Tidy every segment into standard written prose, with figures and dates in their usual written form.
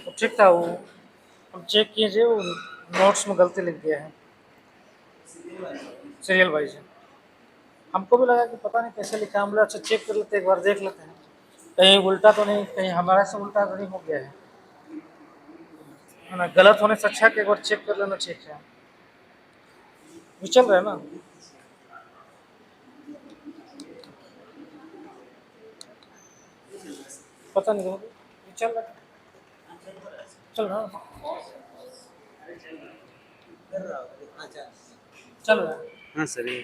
वो ठीक था। वो हम चेक कीजिए, वो नोट्स में गलती लिख दिया है सीरियल वाइज। हमको भी लगा कि पता नहीं कैसे लिखा, हम बोले अच्छा चेक कर लेते, एक बार देख लेते हैं कहीं उल्टा तो नहीं, कहीं हमारा से उल्टा तो नहीं हो गया है ना। गलत होने से अच्छा कि एक बार चेक कर लेना ठीक है। ये चल रहा है ना। पता नहीं ये चल रहा है, चल रहा है, चल रहा है। हाँ सर, ये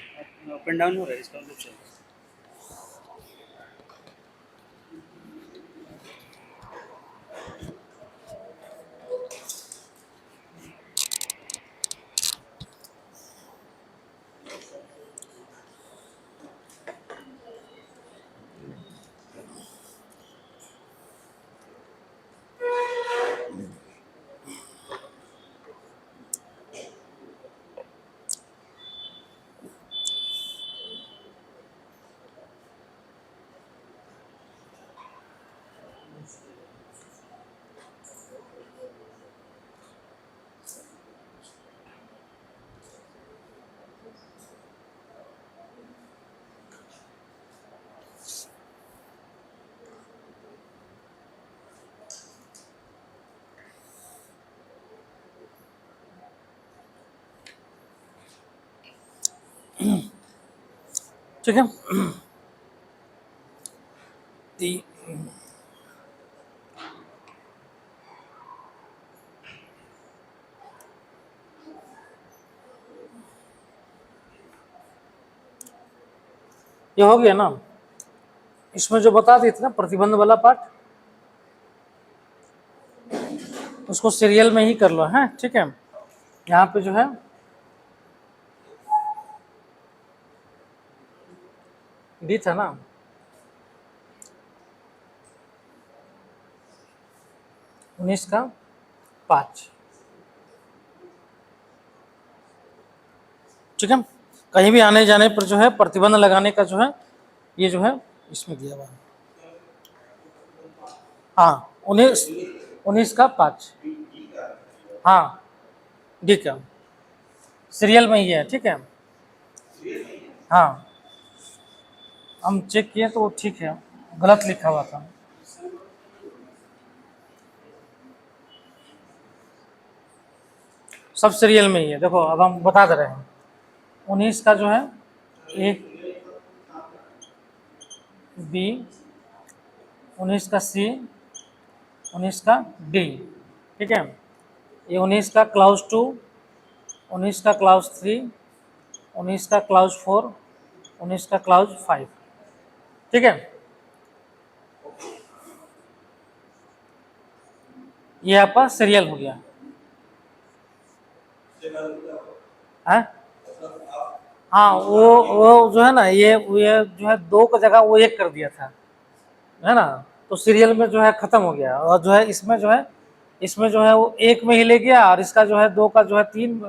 अप एंड डाउन हो रहा है, इसका मतलब चल रहा है। ठीक है। ती- ये हो गया ना। इसमें जो बता दी थी ना प्रतिबंध वाला पार्ट, उसको सीरियल में ही कर लो है, ठीक है। यहाँ पे जो है डी था ना, उन्नीस का 5, ठीक है। कहीं भी आने जाने पर जो है प्रतिबंध लगाने का जो है ये जो है इसमें दिया हुआ है। हाँ 19 का 5, हाँ डी का सीरियल में ही है, ठीक है। हाँ हम चेक किए तो वो ठीक है, गलत लिखा हुआ था। सब सीरियल में ही है। देखो अब हम बता दे रहे हैं, 19 का जो है ए बी, 19 का सी, 19 का डी, ठीक है। ये 19 का क्लाउज 2, 19 का क्लाउज 3, 19 का क्लाउज 4, 19 का क्लाउज 5, ठीक है। ये आपका सीरियल हो गया है। हाँ वो जो है ना, ये जो है 2 का जगह वो 1 कर दिया था, है ना। तो सीरियल में जो है खत्म हो गया, और जो है इसमें जो है वो 1 में ही ले गया, और इसका जो है 2 का जो है 3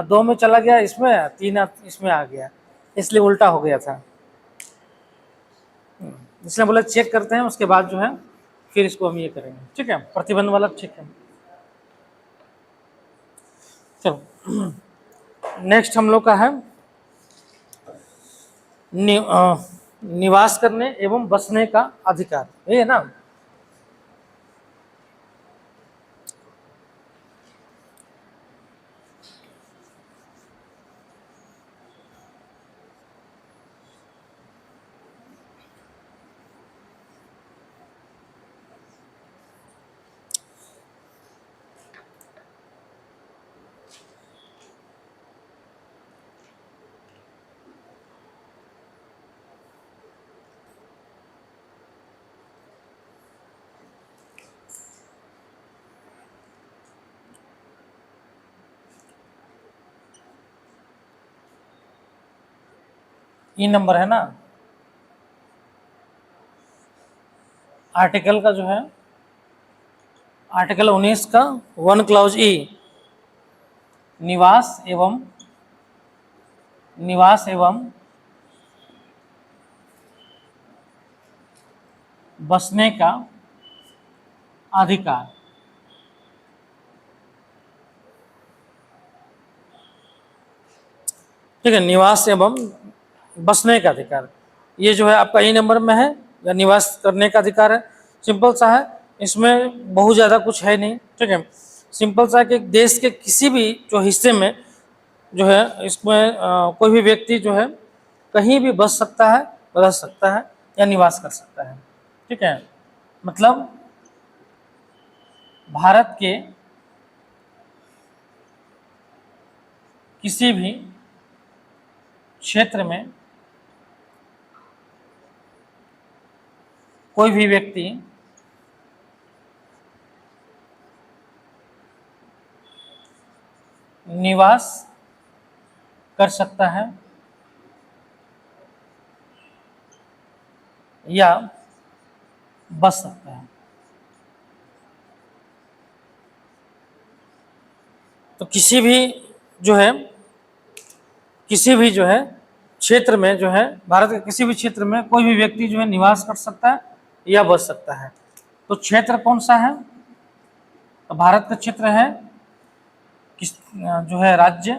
2 में चला गया, इसमें 3 इसमें आ गया, इसलिए उल्टा हो गया था। इसलिए बोले चेक करते हैं, उसके बाद जो है फिर इसको हम ये करेंगे, ठीक है। प्रतिबंध वाला ठीक है। चलो नेक्स्ट हम लोग का है निवास करने एवं बसने का अधिकार, ये है ना। ई नंबर है ना, आर्टिकल का जो है आर्टिकल 19 का 1 क्लाउज ई, निवास एवं बसने का अधिकार, ठीक है, निवास एवं बसने का अधिकार, ये जो है आपका ई नंबर में है, या निवास करने का अधिकार है। सिंपल सा है, इसमें बहुत ज़्यादा कुछ है नहीं। ठीक है, सिंपल सा है कि देश के किसी भी जो हिस्से में जो है इसमें कोई भी व्यक्ति जो है कहीं भी बस सकता है, रह सकता है या निवास कर सकता है। ठीक है, मतलब भारत के किसी भी क्षेत्र में कोई भी व्यक्ति निवास कर सकता है या बस सकता है। तो किसी भी जो है क्षेत्र में जो है, भारत के किसी भी क्षेत्र में कोई भी व्यक्ति जो है निवास कर सकता है या बस सकता है। तो क्षेत्र कौन सा है? तो भारत का क्षेत्र है किस जो है राज्य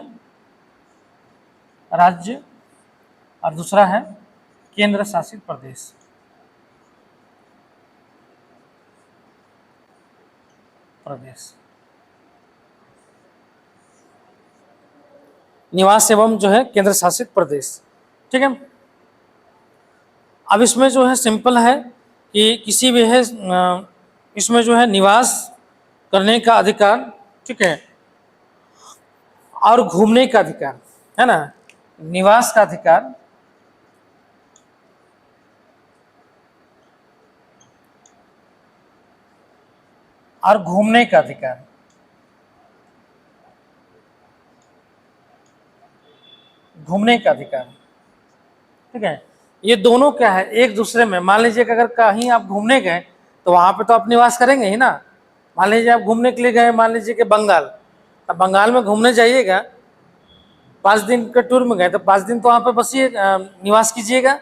और दूसरा है केंद्र शासित प्रदेश। निवास एवं जो है केंद्र शासित प्रदेश। ठीक है, अब इसमें जो है सिंपल है कि किसी भी है इसमें जो है निवास करने का अधिकार, ठीक है, और घूमने का अधिकार है ना, निवास का अधिकार और घूमने का अधिकार। ठीक है, ये दोनों क्या है, एक दूसरे में, मान लीजिए कि अगर कहीं आप घूमने गए तो वहां पे तो आप निवास करेंगे ही ना। मान लीजिए आप घूमने के लिए गए, मान लीजिए कि बंगाल, अब बंगाल में घूमने जाइएगा, 5 दिन के टूर में गए तो 5 दिन तो वहाँ पे बसिए, निवास कीजिएगा,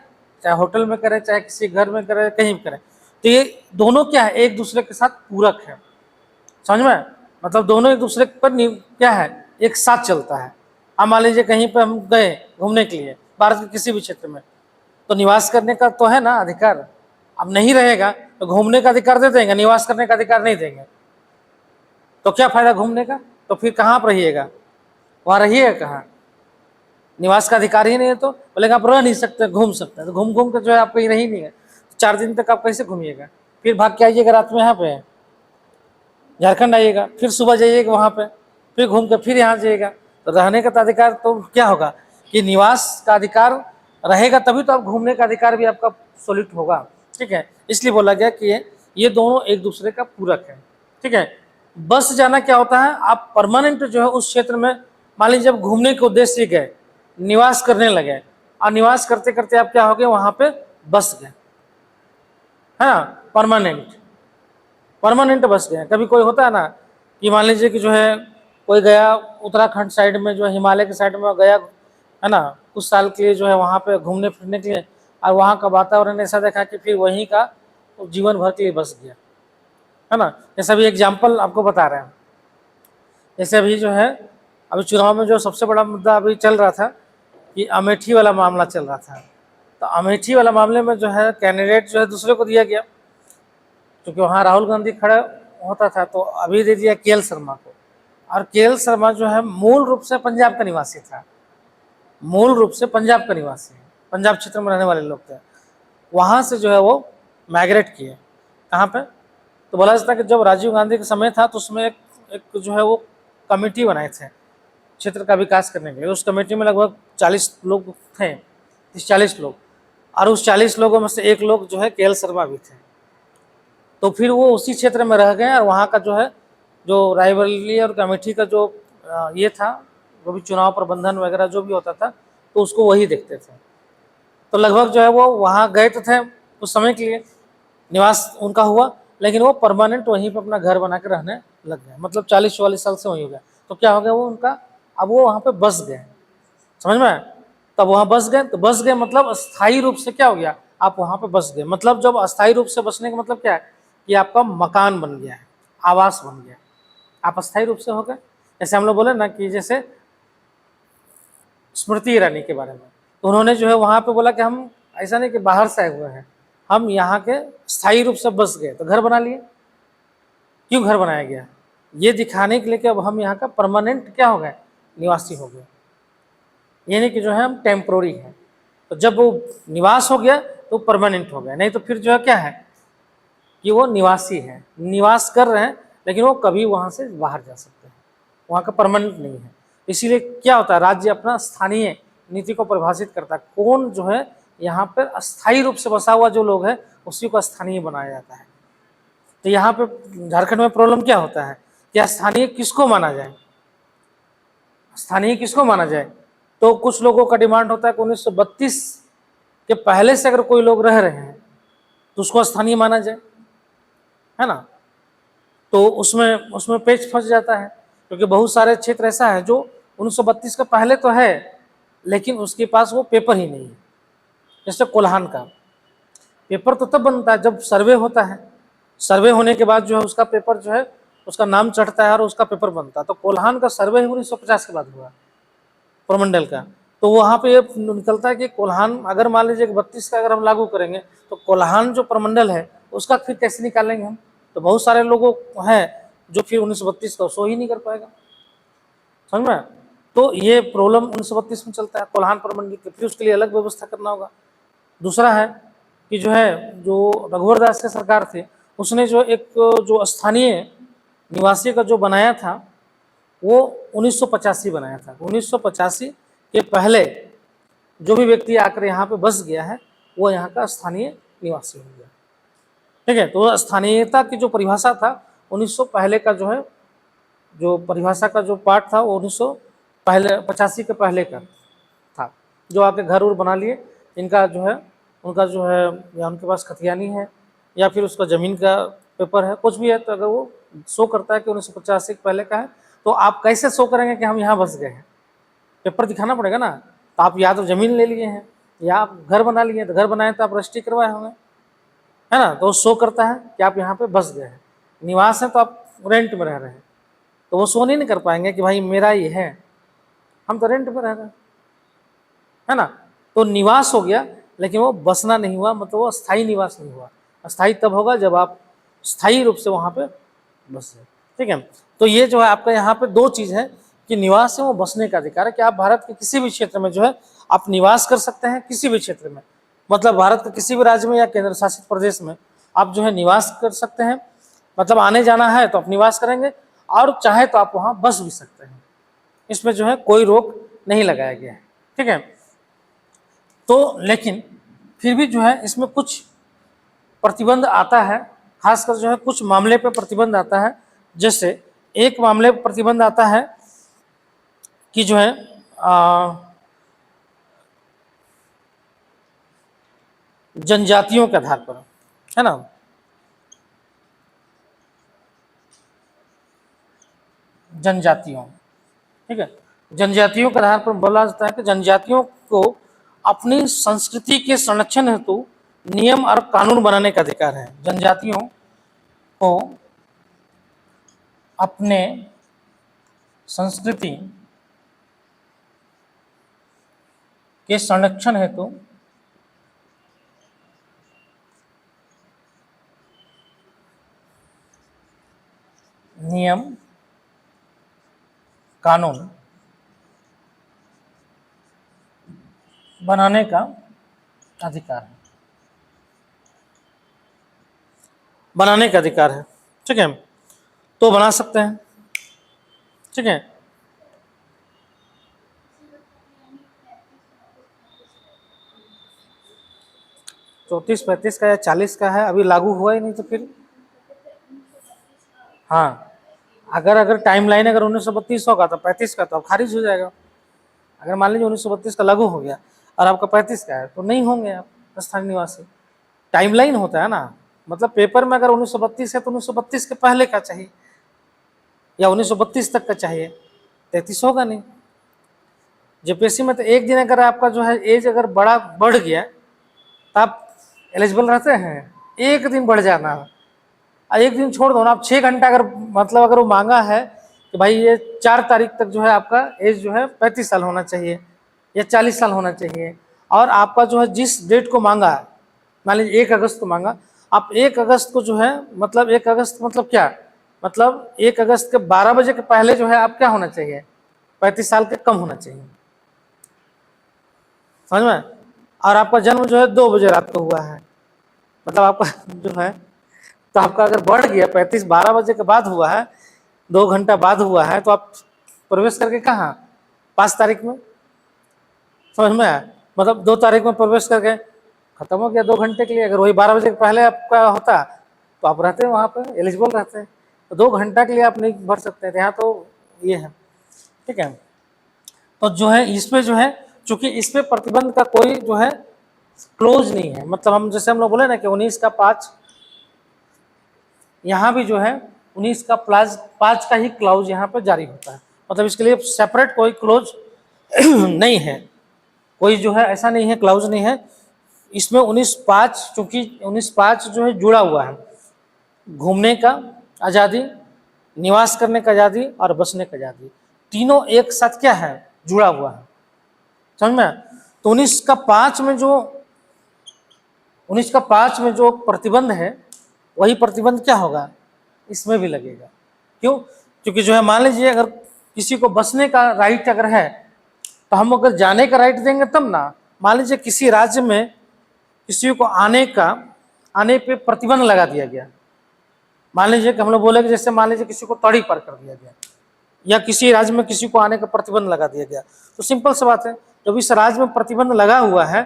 चाहे होटल में करें, चाहे किसी घर में करें, कहीं भी करें। तो ये दोनों क्या है, एक दूसरे के साथ पूरक है, समझ में? मतलब दोनों एक दूसरे पर क्या है, एक साथ चलता है। अब मान लीजिए कहीं पर हम गए घूमने के लिए भारत के किसी भी क्षेत्र में, तो निवास करने का तो है ना अधिकार, अब नहीं रहेगा तो घूमने का अधिकार दे देंगे, निवास करने का अधिकार नहीं देंगे, तो क्या फायदा घूमने का? तो फिर कहाँ पर रहिएगा, वहाँ रहिएगा कहाँ? निवास का अधिकार ही नहीं है तो बोलेगा आप रह नहीं सकते, घूम सकते हैं, तो घूम घूम कर जो है आप कहीं रही नहीं है, 4 दिन तक आप कैसे घूमिएगा? फिर भाग के आइएगा रात में यहाँ पे झारखंड आइएगा, फिर सुबह जाइएगा वहाँ पे, फिर घूम कर फिर यहाँ जाइएगा, तो रहने का अधिकार तो क्या होगा कि निवास का अधिकार रहेगा, तभी तो आप घूमने का अधिकार भी आपका सॉलिड होगा। ठीक है, इसलिए बोला गया कि ये दोनों एक दूसरे का पूरक है। ठीक है, बस जाना क्या होता है, आप परमानेंट जो है उस क्षेत्र में, मान लीजिए जब घूमने के उद्देश्य से गए, निवास करने लगे, और निवास करते करते आप क्या हो गए, वहां पे बस गए, है ना, परमानेंट बस गए। कभी कोई होता है ना कि मान लीजिए कि जो है कोई गया उत्तराखंड साइड में, जो है हिमालय के साइड में गया, है ना, कुछ साल के लिए जो है वहाँ पे घूमने फिरने के लिए, और वहाँ का वातावरण ऐसा देखा कि फिर वहीं का जीवन भर के लिए बस गया, है ना। जैसे अभी एग्जाम्पल आपको बता रहे हैं, जैसे अभी जो है अभी चुनाव में जो सबसे बड़ा मुद्दा अभी चल रहा था कि अमेठी वाला मामला चल रहा था, तो अमेठी वाला मामले में जो है कैंडिडेट जो है दूसरे को दिया गया, क्योंकि वहाँ राहुल गांधी खड़ा होता था, तो अभी दे दिया के एल शर्मा को। और के एल शर्मा जो है मूल रूप से पंजाब का निवासी था, पंजाब क्षेत्र में रहने वाले लोग थे। वहाँ से जो है वो माइग्रेट किए कहाँ पे, तो बोला जाता है कि जब राजीव गांधी का समय था तो उसमें एक जो है वो कमेटी बनाए थे क्षेत्र का विकास करने के लिए। उस कमेटी में लगभग 40 लोग थे, 40 लोग, और उस 40 लोगों में से एक लोग जो है के एल शर्मा भी थे। तो फिर वो उसी क्षेत्र में रह गए, और वहाँ का जो है जो राइवलरी और कमेटी का जो ये था, जो भी चुनाव प्रबंधन वगैरह जो भी होता था, तो उसको वही देखते थे। तो लगभग जो है वो वहाँ गए तो थे उस समय के लिए, निवास उनका हुआ, लेकिन वो परमानेंट वहीं पर अपना घर बना के रहने लग गए, मतलब 40-44 साल से वहीं हो गया। तो क्या हो गया वो उनका, अब वो वहाँ पे बस गए, समझ में? तब वहाँ बस गए, तो बस गए मतलब अस्थायी रूप से क्या हो गया, आप वहाँ पे बस गए। मतलब जब अस्थायी रूप से बसने का मतलब क्या है कि आपका मकान बन गया है, आवास बन गया, आप अस्थायी रूप से हो गए। जैसे हम लोग बोले ना कि जैसे स्मृति ईरानी के बारे में। तो उन्होंने जो है वहाँ पे बोला कि हम ऐसा नहीं कि बाहर से आए हुए हैं, हम यहाँ के स्थायी रूप से बस गए, तो घर बना लिए। क्यों घर बनाया गया? ये दिखाने के लिए कि अब हम यहाँ का परमानेंट क्या हो गए, निवासी हो गए, ये नहीं कि जो है हम टेम्पोररी हैं। तो जब वो निवास हो गया तो परमानेंट हो गया, नहीं तो फिर जो है क्या है कि वो निवासी है, निवास कर रहे हैं, लेकिन वो कभी वहाँ से बाहर जा सकते हैं, वहाँ का परमानेंट नहीं है। इसीलिए क्या होता है, राज्य अपना स्थानीय नीति को परिभाषित करता है, कौन जो है यहाँ पर अस्थायी रूप से बसा हुआ जो लोग है उसी को स्थानीय बनाया जाता है। तो यहाँ पे झारखंड में प्रॉब्लम क्या होता है कि स्थानीय किसको माना जाए, स्थानीय किसको माना जाए? तो कुछ लोगों का डिमांड होता है कि 1932 के पहले से अगर कोई लोग रह रहे हैं तो उसको स्थानीय माना जाए, है ना। तो उसमें पेच फंस जाता है, क्योंकि बहुत सारे क्षेत्र ऐसा है जो 1932 के पहले तो है लेकिन उसके पास वो पेपर ही नहीं है। जैसे कोल्हान का पेपर तो तब बनता है जब सर्वे होता है, सर्वे होने के बाद जो है उसका पेपर जो है उसका नाम चढ़ता है और उसका पेपर बनता है। तो कोल्हान का सर्वे 1950 के बाद हुआ प्रमंडल का, तो वहाँ पे ये निकलता है कि कोल्हान अगर मान लीजिए 32 का अगर हम लागू करेंगे तो कोल्हान जो प्रमंडल है उसका फिर कैसे निकालेंगे हम? तो बहुत सारे लोगों हैं जो फिर 1932 का सो ही नहीं कर पाएगा, समझ में। तो ये प्रॉब्लम 1932 में चलता है कोल्हान प्रमंडल के, फिर उसके लिए अलग व्यवस्था करना होगा। दूसरा है कि जो है जो रघुवर दास के सरकार थे उसने जो एक जो स्थानीय निवासी का जो बनाया था वो 1985 बनाया था। 1985 के पहले जो भी व्यक्ति आकर यहाँ पे बस गया है वो यहाँ का स्थानीय निवासी हो गया, ठीक है। तो स्थानीयता की जो परिभाषा था 1900 पहले का जो है जो परिभाषा का जो पार्ट था वो 1985 के पहले का था, जो आके घर उर बना लिए, इनका जो है उनका जो है या उनके पास खतियानी है या फिर उसका ज़मीन का पेपर है, कुछ भी है, तो अगर वो शो करता है कि 1985 के पहले का है तो आप कैसे शो करेंगे कि हम यहाँ बस गए हैं? पेपर दिखाना पड़ेगा ना। तो आप या तो ज़मीन ले लिए हैं या आप घर बना लिए, तो घर बनाए तो आप रजिस्ट्री करवाए होंगे, है ना। तो शो करता है कि आप यहाँ पे बस गए हैं। निवास है तो आप रेंट में रह रहे हैं, तो वो शो नहीं कर पाएंगे कि भाई मेरा ये है, हम तो रेंट में रह रहे हैं, है ना। तो निवास हो गया लेकिन वो बसना नहीं हुआ, मतलब वो स्थायी निवास नहीं हुआ। स्थायी तब होगा जब आप स्थायी रूप से वहाँ पे बस जाए, ठीक है। तो ये जो है आपका यहाँ पे दो चीज़ है कि निवास है वो बसने का अधिकार है, कि आप भारत के किसी भी क्षेत्र में जो है आप निवास कर सकते हैं, किसी भी क्षेत्र में, मतलब भारत के किसी भी राज्य में या केंद्र शासित प्रदेश में आप जो है निवास कर सकते हैं। मतलब आने जाना है तो आप निवास करेंगे और चाहे तो आप वहाँ बस भी सकते हैं, इसमें जो है कोई रोक नहीं लगाया गया है, ठीक है। तो लेकिन फिर भी जो है इसमें कुछ प्रतिबंध आता है, खासकर जो है कुछ मामले पे प्रतिबंध आता है। जैसे एक मामले पर प्रतिबंध आता है कि जो है जनजातियों के आधार पर, है ना, जनजातियों, ठीक है, जनजातियों के आधार पर बोला जाता है कि जनजातियों को अपनी संस्कृति के संरक्षण हेतु नियम और कानून बनाने का अधिकार है। जनजातियों को अपने संस्कृति के संरक्षण हेतु नियम कानून बनाने का अधिकार है, बनाने का अधिकार है, ठीक है। तो बना सकते हैं, ठीक है। चौंतीस 35 का या 40 का है, अभी लागू हुआ ही नहीं, तो फिर हाँ, अगर टाइमलाइन अगर 1932 होगा तो 35 का तो अब खारिज हो जाएगा। अगर मान लीजिए 1932 का लागू हो गया और आपका 35 का है तो नहीं होंगे आप स्थानीय निवासी। टाइमलाइन होता है ना, मतलब पेपर में अगर 1932 है तो 1932 के पहले का चाहिए या 1932 तक का चाहिए, 33 होगा नहीं। जेपीएससी में तो एक दिन अगर आपका जो है एज अगर बढ़ गया तो आप एलिजिबल रहते हैं, एक दिन बढ़ जाना, एक दिन छोड़ दो ना आप, 6 घंटा अगर मतलब अगर वो मांगा है कि भाई ये 4 तारीख तक जो है आपका एज जो है 35 साल होना चाहिए, या 40 साल होना चाहिए। और आपका जो है जिस डेट को मांगा, मान लीजिए 1 अगस्त को मांगा, आप 1 अगस्त को जो है मतलब 1 अगस्त मतलब क्या, मतलब 1 अगस्त के 12 बजे के पहले जो है आप क्या होना चाहिए, 35 साल के कम होना चाहिए, समझ में। और आपका जन्म जो है 2 बजे रात को हुआ है, मतलब आपका जो है, तो आपका अगर बढ़ गया 35 12 बजे के बाद हुआ है, 2 घंटा बाद हुआ है, तो आप प्रवेश करके कहाँ, 5 तारीख में, समझ में आया, मतलब 2 तारीख में प्रवेश करके खत्म हो गया 2 घंटे के लिए। अगर वही 12 बजे के पहले आपका होता तो आप रहते हैं वहाँ पे, एलिजिबल रहते हैं, तो 2 घंटा के लिए आप नहीं भर सकते थे, यहाँ तो ये है, ठीक है। तो जो है इसमें जो है, चूंकि इस पे प्रतिबंध का कोई जो है क्लोज नहीं है, मतलब हम जैसे हम लोग बोले ना कि 19 का 5, यहाँ भी जो है 19 का 5 का ही क्लाउज यहाँ पे जारी होता है, मतलब इसके लिए सेपरेट कोई क्लोज नहीं है, कोई जो है ऐसा नहीं है, क्लाउज नहीं है इसमें। 19/5 चूंकि 19/5 जो है जुड़ा हुआ है, घूमने का आज़ादी, निवास करने का आज़ादी और बसने का आज़ादी, तीनों एक साथ क्या है, जुड़ा हुआ है, समझ में। तो 19/5 में जो 19/5 में जो प्रतिबंध है, वही प्रतिबंध क्या होगा, इसमें भी लगेगा। क्यों, क्योंकि जो है मान लीजिए अगर किसी को बसने का राइट अगर है, तो हम अगर जाने का राइट देंगे तब ना। मान लीजिए किसी राज्य में किसी को आने पे प्रतिबंध लगा दिया गया, मान लीजिए कि हम लोग बोले कि जैसे मान लीजिए किसी को तड़ी पार कर दिया गया, या किसी राज्य में किसी को आने का प्रतिबंध लगा दिया गया, तो सिंपल सी बात है, जब इस राज्य में प्रतिबंध लगा हुआ है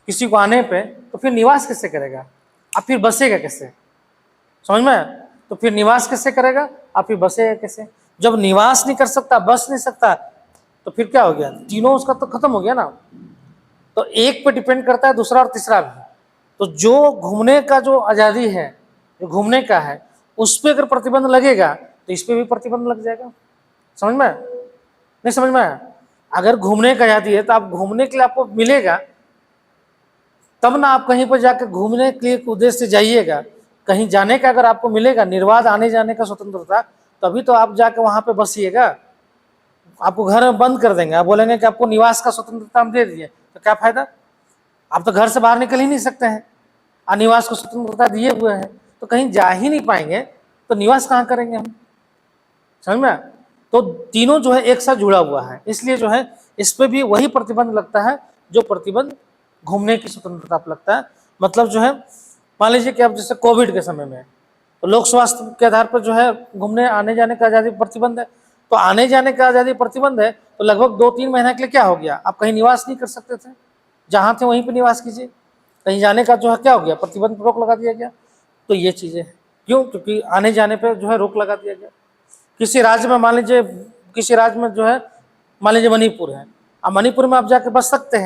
किसी को आने पे, तो फिर निवास कैसे करेगा, अब फिर बसेगा कैसे, समझ में। तो फिर निवास कैसे करेगा, अब फिर बसेगा कैसे, जब निवास नहीं कर सकता, बस नहीं सकता, तो फिर क्या हो गया, तीनों उसका तो खत्म हो गया ना। तो एक पे डिपेंड करता है, दूसरा और तीसरा भी। तो जो घूमने का जो आज़ादी है, जो घूमने का है, उस पर अगर प्रतिबंध लगेगा तो इस पर भी प्रतिबंध लग जाएगा, समझ में, नहीं समझ में आया। अगर घूमने का आज़ादी है तो आप घूमने के लिए आपको मिलेगा, तब ना आप कहीं पर जाकर घूमने के लिए उद्देश्य से जाइएगा, कहीं जाने का अगर आपको मिलेगा, निर्बाध आने जाने का स्वतंत्रता, तभी तो आप जाकर वहां पे बसिएगा। आपको घर में बंद कर देंगे, आप बोलेंगे कि आपको निवास का स्वतंत्रता हम दे दिए, तो क्या फायदा, आप तो घर से बाहर निकल ही नहीं सकते हैं, और निवास को स्वतंत्रता दिए हुए हैं, तो कहीं जा ही नहीं पाएंगे, तो निवास कहाँ करेंगे हम, समझ में। तो तीनों जो है एक साथ जुड़ा हुआ है, इसलिए जो है इस पर भी वही प्रतिबंध लगता है जो प्रतिबंध घूमने की स्वतंत्रता पर लगता है। मतलब जो है मान लीजिए कि अब जैसे कोविड के समय में तो लोक स्वास्थ्य के आधार पर जो है घूमने आने जाने का आज़ादी प्रतिबंध है, तो आने जाने का आज़ादी प्रतिबंध है, तो लगभग 2-3 महीने के लिए क्या हो गया, आप कहीं निवास नहीं कर सकते थे, जहाँ थे वहीं पर निवास कीजिए, कहीं जाने का जो है क्या हो गया, प्रतिबंध पर रोक लगा दिया गया। तो ये चीज़ें क्यों, क्योंकि आने जाने पर जो है रोक लगा दिया गया। किसी राज्य में मान लीजिए, किसी राज्य में जो है मान लीजिए मणिपुर है, अब मणिपुर में आप जाके बस सकते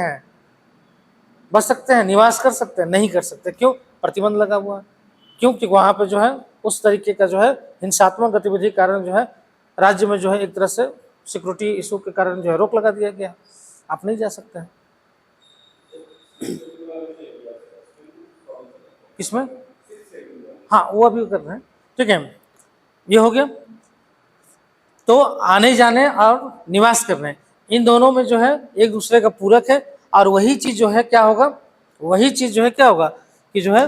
हैं, निवास कर सकते हैं, नहीं कर सकते, क्यों, प्रतिबंध लगा हुआ है। क्यों, क्योंकि वहाँ पे जो है उस तरीके का जो है हिंसात्मक गतिविधि के कारण जो है राज्य में जो है एक तरह से सिक्योरिटी इशू के कारण जो है रोक लगा दिया गया, आप नहीं जा सकते हैं। किसमें, हाँ वो अभी कर रहे हैं, ठीक है, ये हो गया। तो आने जाने और निवास करने, इन दोनों में जो है एक दूसरे का पूरक है, और वही चीज जो है क्या होगा, वही चीज जो है क्या होगा कि जो है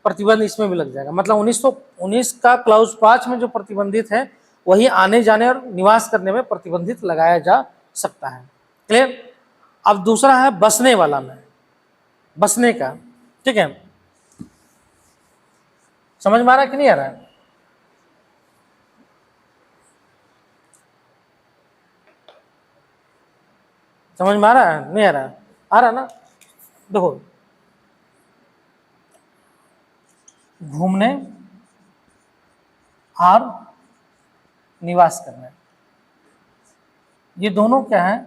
प्रतिबंध इसमें भी लग जाएगा। मतलब 1919 का क्लाउज 5 में जो प्रतिबंधित है, वही आने जाने और निवास करने में प्रतिबंधित लगाया जा सकता है। क्लियर। अब दूसरा है बसने वाला में, बसने का, ठीक है, समझ में आ रहा है कि नहीं आ रहा है। समझ में आ रहा है, नहीं आ रहा है, आ रहा ना। देखो, घूमने और निवास करना, ये दोनों क्या है,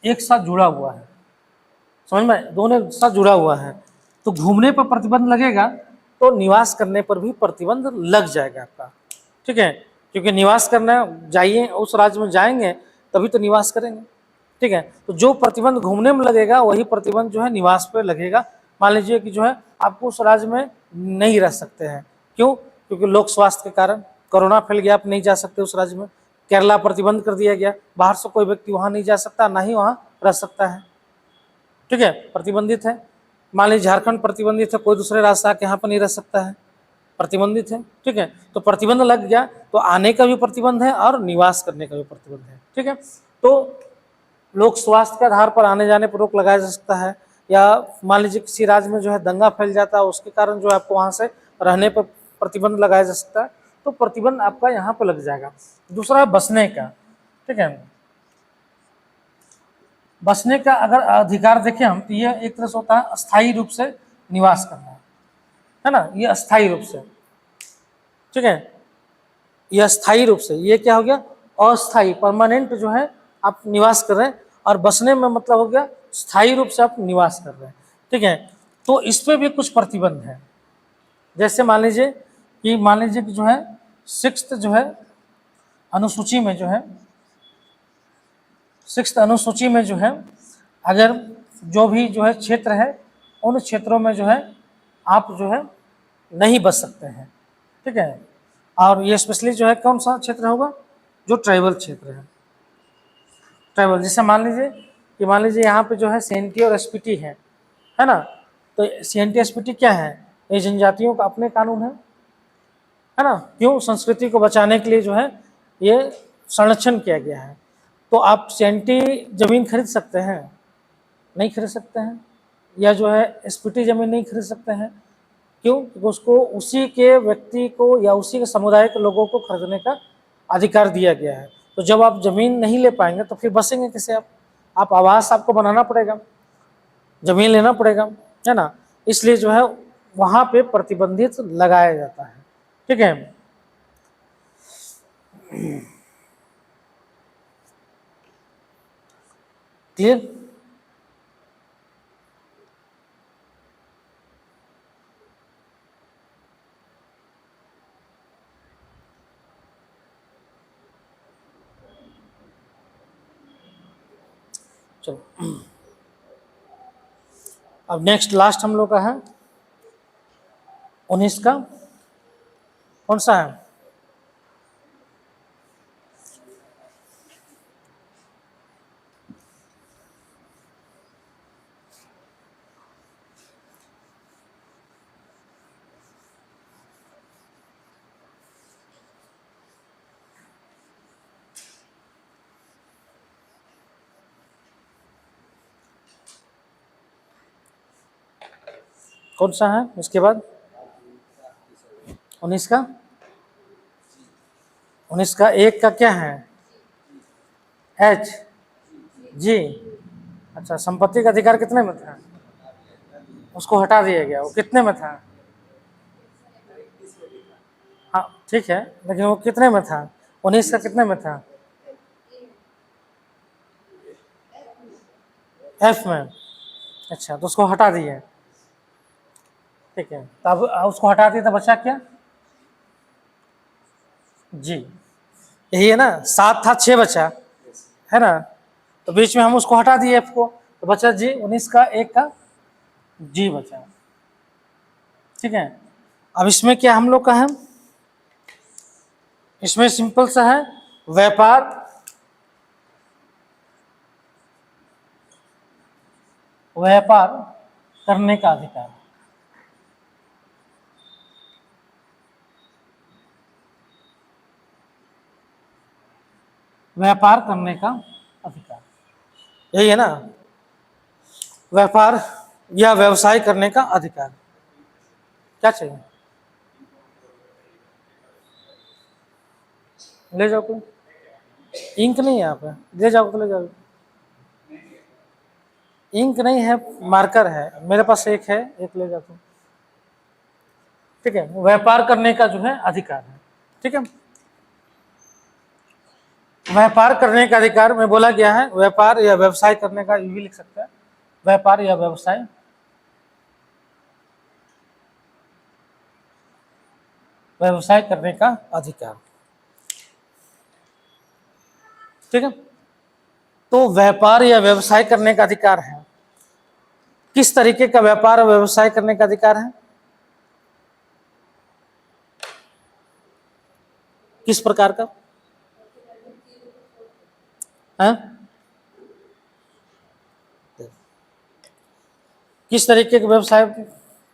एक साथ जुड़ा हुआ है, समझ में, दोनों एक साथ जुड़ा हुआ है। तो घूमने पर प्रतिबंध लगेगा तो निवास करने पर भी प्रतिबंध लग जाएगा आपका, ठीक है, क्योंकि निवास करना, जाइए उस राज्य में जाएंगे तभी तो निवास करेंगे, ठीक है। तो जो प्रतिबंध घूमने में लगेगा वही प्रतिबंध जो है निवास पर लगेगा। मान लीजिए कि जो है आपको उस राज्य में नहीं रह सकते हैं, क्यों, क्योंकि लोक स्वास्थ्य के कारण कोरोना फैल गया, आप नहीं जा सकते उस राज्य में, केरला प्रतिबंध कर दिया गया, बाहर से कोई व्यक्ति वहां नहीं जा सकता, ना ही वहां रह सकता है, ठीक है, प्रतिबंधित है। मान लीजिए झारखंड प्रतिबंधित है, कोई दूसरे राज्य से आके यहाँ पर नहीं रह सकता है, प्रतिबंधित है, ठीक है। तो प्रतिबंध लग गया तो आने का भी प्रतिबंध है और निवास करने का भी प्रतिबंध है, ठीक है। तो लोक स्वास्थ्य के आधार पर आने जाने पर रोक लगाया जा सकता है, या मान लीजिए किसी राज्य में जो है दंगा फैल जाता है, उसके कारण जो है आपको वहां से रहने पर प्रतिबंध लगाया जा सकता है, तो प्रतिबंध आपका यहाँ पर लग जाएगा। दूसरा है बसने का, ठीक है। बसने का अगर अधिकार देखें हम, तो ये एक तरह से होता है अस्थायी रूप से निवास करना, है ना, ये अस्थायी रूप से, ठीक है, ये अस्थायी रूप से, ये क्या हो गया अस्थायी, परमानेंट जो है आप निवास कर रहे हैं, और बसने में मतलब हो गया स्थायी रूप से आप निवास कर रहे हैं, ठीक है। तो इस पे भी कुछ प्रतिबंध है, जैसे मान लीजिए कि जो है 6th जो है अनुसूची में जो है 6th अनुसूची में जो है अगर जो भी जो है क्षेत्र है, उन क्षेत्रों में जो है आप जो है नहीं बस सकते हैं, ठीक है। और ये स्पेशली जो है कौन सा क्षेत्र होगा, जो ट्राइबल क्षेत्र है, ट्राइबल, जैसे मान लीजिए यहाँ पे जो है CNT और SPT है ना। तो CNT SPT क्या है, ये जनजातियों का अपने कानून है ना, क्यों, संस्कृति को बचाने के लिए जो है ये संरक्षण किया गया है। तो आप CNT जमीन खरीद सकते हैं, नहीं खरीद सकते हैं, या जो है SPT जमीन नहीं खरीद सकते हैं, क्यों, क्योंकि उसको उसी के व्यक्ति को या उसी के समुदाय के लोगों को खरीदने का अधिकार दिया गया है। तो जब आप जमीन नहीं ले पाएंगे तो फिर बसेंगे कैसे आप आवास आपको बनाना पड़ेगा, जमीन लेना पड़ेगा, है ना। इसलिए जो है वहां पे प्रतिबंधित लगाया जाता है, ठीक है। क्लियर। चलो अब नेक्स्ट लास्ट हम लोग का है 19 का, कौन सा है, कौन सा है इसके बाद 19 का, 19 का एक का क्या है, H G। अच्छा, संपत्ति का अधिकार कितने में था, उसको हटा दिया गया, वो कितने में था, हाँ ठीक है, लेकिन वो कितने में था, 19 का कितने में था, F में। अच्छा, तो उसको हटा दिए, ठीक है। तब उसको हटा दिया तो बचा क्या, जी, यही है ना, 7 था 6 बचा, है ना। तो बीच में हम उसको हटा दिए F को, तो बचा जी, 19 का 1 का जी बचा, ठीक है। अब इसमें क्या हम लोग का है, इसमें सिंपल सा है व्यापार करने का अधिकार, व्यापार करने का अधिकार, यही है ना, व्यापार या व्यवसाय करने का अधिकार। क्या चाहिए, ले जाओ, कोई इंक नहीं है यहाँ पे, ले जाओ तो ले जाओ, इंक नहीं है, मार्कर है, मेरे पास एक है, एक ले जाओ तुम, ठीक है। व्यापार करने का जो है अधिकार है, ठीक है। व्यापार करने का अधिकार में बोला गया है, व्यापार या व्यवसाय करने का, ये भी लिख सकते हैं, व्यापार या व्यवसाय करने का अधिकार, ठीक है। तो व्यापार या व्यवसाय करने का अधिकार है, किस तरीके का व्यापार और व्यवसाय करने का अधिकार है, किस प्रकार का, हैं? किस तरीके के व्यवसाय,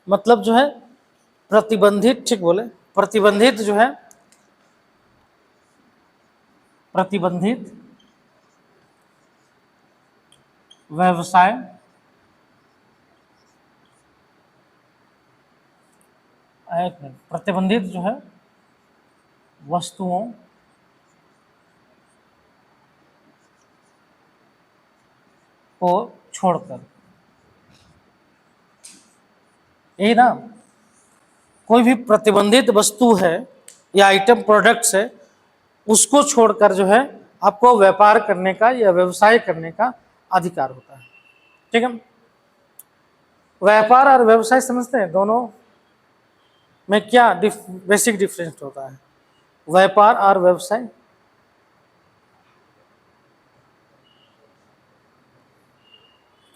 मतलब जो है प्रतिबंधित, ठीक बोले, प्रतिबंधित जो है, प्रतिबंधित व्यवसाय एक मिनट, प्रतिबंधित जो है वस्तुओं को छोड़कर, यही ना, कोई भी प्रतिबंधित वस्तु है या आइटम प्रोडक्ट्स है, उसको छोड़कर जो है आपको व्यापार करने का या व्यवसाय करने का अधिकार होता है। ठीक है, व्यापार और व्यवसाय समझते हैं, दोनों में क्या बेसिक डिफरेंस होता है? व्यापार और व्यवसाय,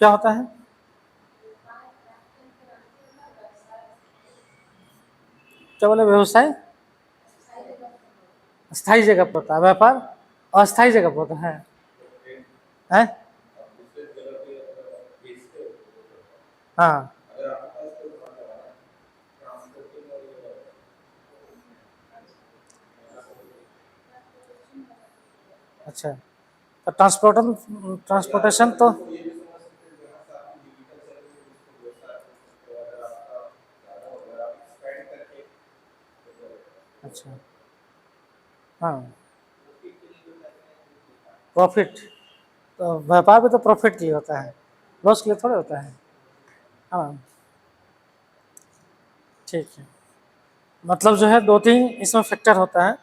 क्या होता है? क्या बोले? व्यवसाय स्थायी जगह पर होता है, व्यापार अस्थायी जगह पर होता है। हैं? हाँ, अच्छा, तो ट्रांसपोर्टेशन तो अच्छा, हाँ, प्रॉफिट, तो व्यापार भी तो प्रॉफिट के लिए होता है, लॉस के लिए थोड़ा होता है। हाँ, ठीक है, मतलब जो है दो तीन इसमें फैक्टर होता है।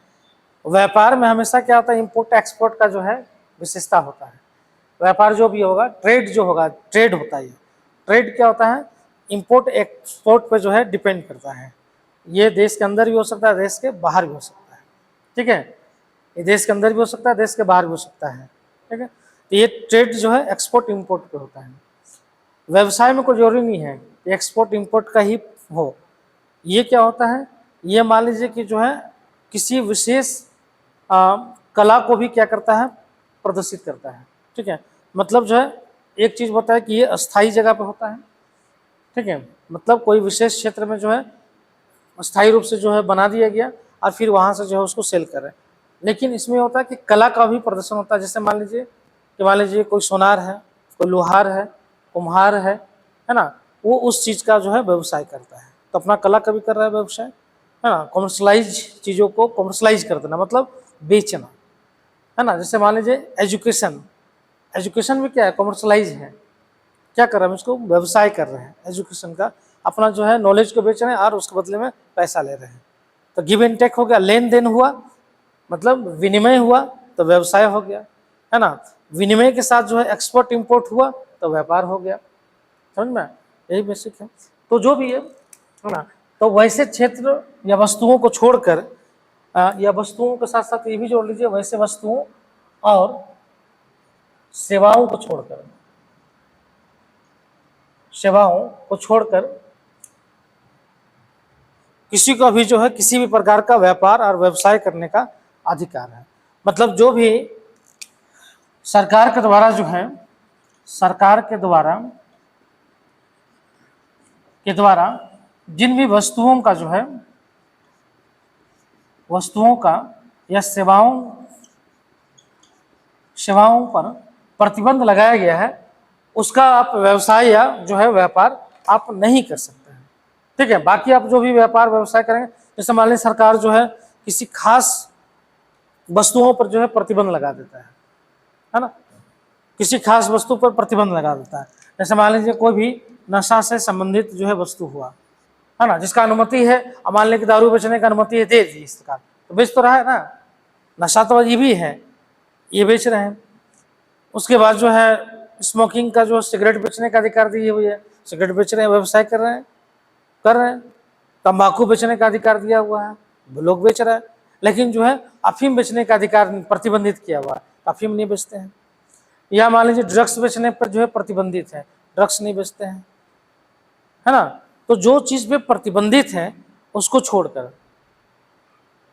व्यापार में हमेशा क्या होता है, इंपोर्ट एक्सपोर्ट का जो है विशेषता होता है। व्यापार जो भी होगा, ट्रेड जो होगा, ट्रेड होता है, ट्रेड क्या होता है, इंपोर्ट एक्सपोर्ट पे जो है डिपेंड करता है। ये देश के अंदर भी हो सकता है, देश के बाहर भी हो सकता है। ठीक है, ये देश के अंदर भी हो सकता है, देश के बाहर भी हो सकता है। ठीक है, तो ये ट्रेड जो है एक्सपोर्ट इंपोर्ट पे होता है। व्यवसाय में कोई जरूरी नहीं है कि एक्सपोर्ट इंपोर्ट का ही हो। ये क्या होता है, ये मान लीजिए कि जो है किसी विशेष कला को भी क्या करता है, प्रदर्शित करता है। ठीक है, मतलब जो है एक चीज होता है कि ये अस्थायी जगह पे होता है। ठीक है, मतलब कोई विशेष क्षेत्र में जो है अस्थायी रूप से जो है बना दिया गया और फिर वहां से जो है उसको सेल कर रहे हैं। लेकिन इसमें होता है कि कला का भी प्रदर्शन होता है। जैसे मान लीजिए कोई सोनार है, कोई लोहार है, कुम्हार है ना, वो उस चीज का जो है व्यवसाय करता है, तो अपना कला का भी कर रहा है व्यवसाय, है ना। कॉमर्शलाइज चीजों को कॉमर्शलाइज कर देना मतलब बेचना, है ना। जैसे मान लीजिए एजुकेशन, एजुकेशन में क्या है, कॉमर्शलाइज है, क्या कर रहे हैं, उसको व्यवसाय कर रहे हैं एजुकेशन का, अपना जो है नॉलेज को बेच रहे हैं और उसके बदले में पैसा ले रहे हैं। तो गिव एंड टेक हो गया, लेन देन हुआ, मतलब विनिमय हुआ तो व्यवसाय हो गया, है ना। विनिमय के साथ जो है एक्सपोर्ट इंपोर्ट हुआ तो व्यापार हो गया। समझ में, यही बेसिक है। तो जो भी है ना, तो वैसे क्षेत्र या वस्तुओं को छोड़कर या वस्तुओं के साथ साथ ये भी जोड़ लीजिए, वैसे वस्तुओं और सेवाओं को छोड़कर, सेवाओं को छोड़कर किसी को भी जो है किसी भी प्रकार का व्यापार और व्यवसाय करने का अधिकार है। मतलब जो भी सरकार के द्वारा जो है, सरकार के द्वारा जिन भी वस्तुओं का जो है, वस्तुओं का या सेवाओं पर प्रतिबंध लगाया गया है, उसका आप व्यवसाय या जो है व्यापार आप नहीं कर सकते हैं। ठीक है, बाकी आप जो भी व्यापार व्यवसाय करेंगे, जैसे मान लीजिए सरकार जो है किसी खास वस्तुओं पर जो है प्रतिबंध लगा देता है ना, किसी खास वस्तु पर प्रतिबंध लगा देता है। जैसे मान लीजिए कोई भी नशा से संबंधित जो है वस्तु हुआ, है ना, जिसका अनुमति है, अब मान लीजिए दारू बेचने का अनुमति है, दे दी सरकार, तो बेच तो रहा है ना, नशा तो ये भी है, ये बेच रहे हैं। उसके बाद जो है स्मोकिंग का जो सिगरेट बेचने का अधिकार दिए हुए है, सिगरेट बेच रहे हैं, व्यवसाय कर रहे हैं। तंबाकू बेचने का अधिकार दिया हुआ है, वो लोग बेच रहे हैं। लेकिन जो है अफीम बेचने का अधिकार प्रतिबंधित किया हुआ है, अफीम नहीं बेचते हैं। या मान लीजिए ड्रग्स बेचने पर जो है प्रतिबंधित है, ड्रग्स नहीं बेचते हैं, है ना। तो जो चीज पे प्रतिबंधित है उसको छोड़कर,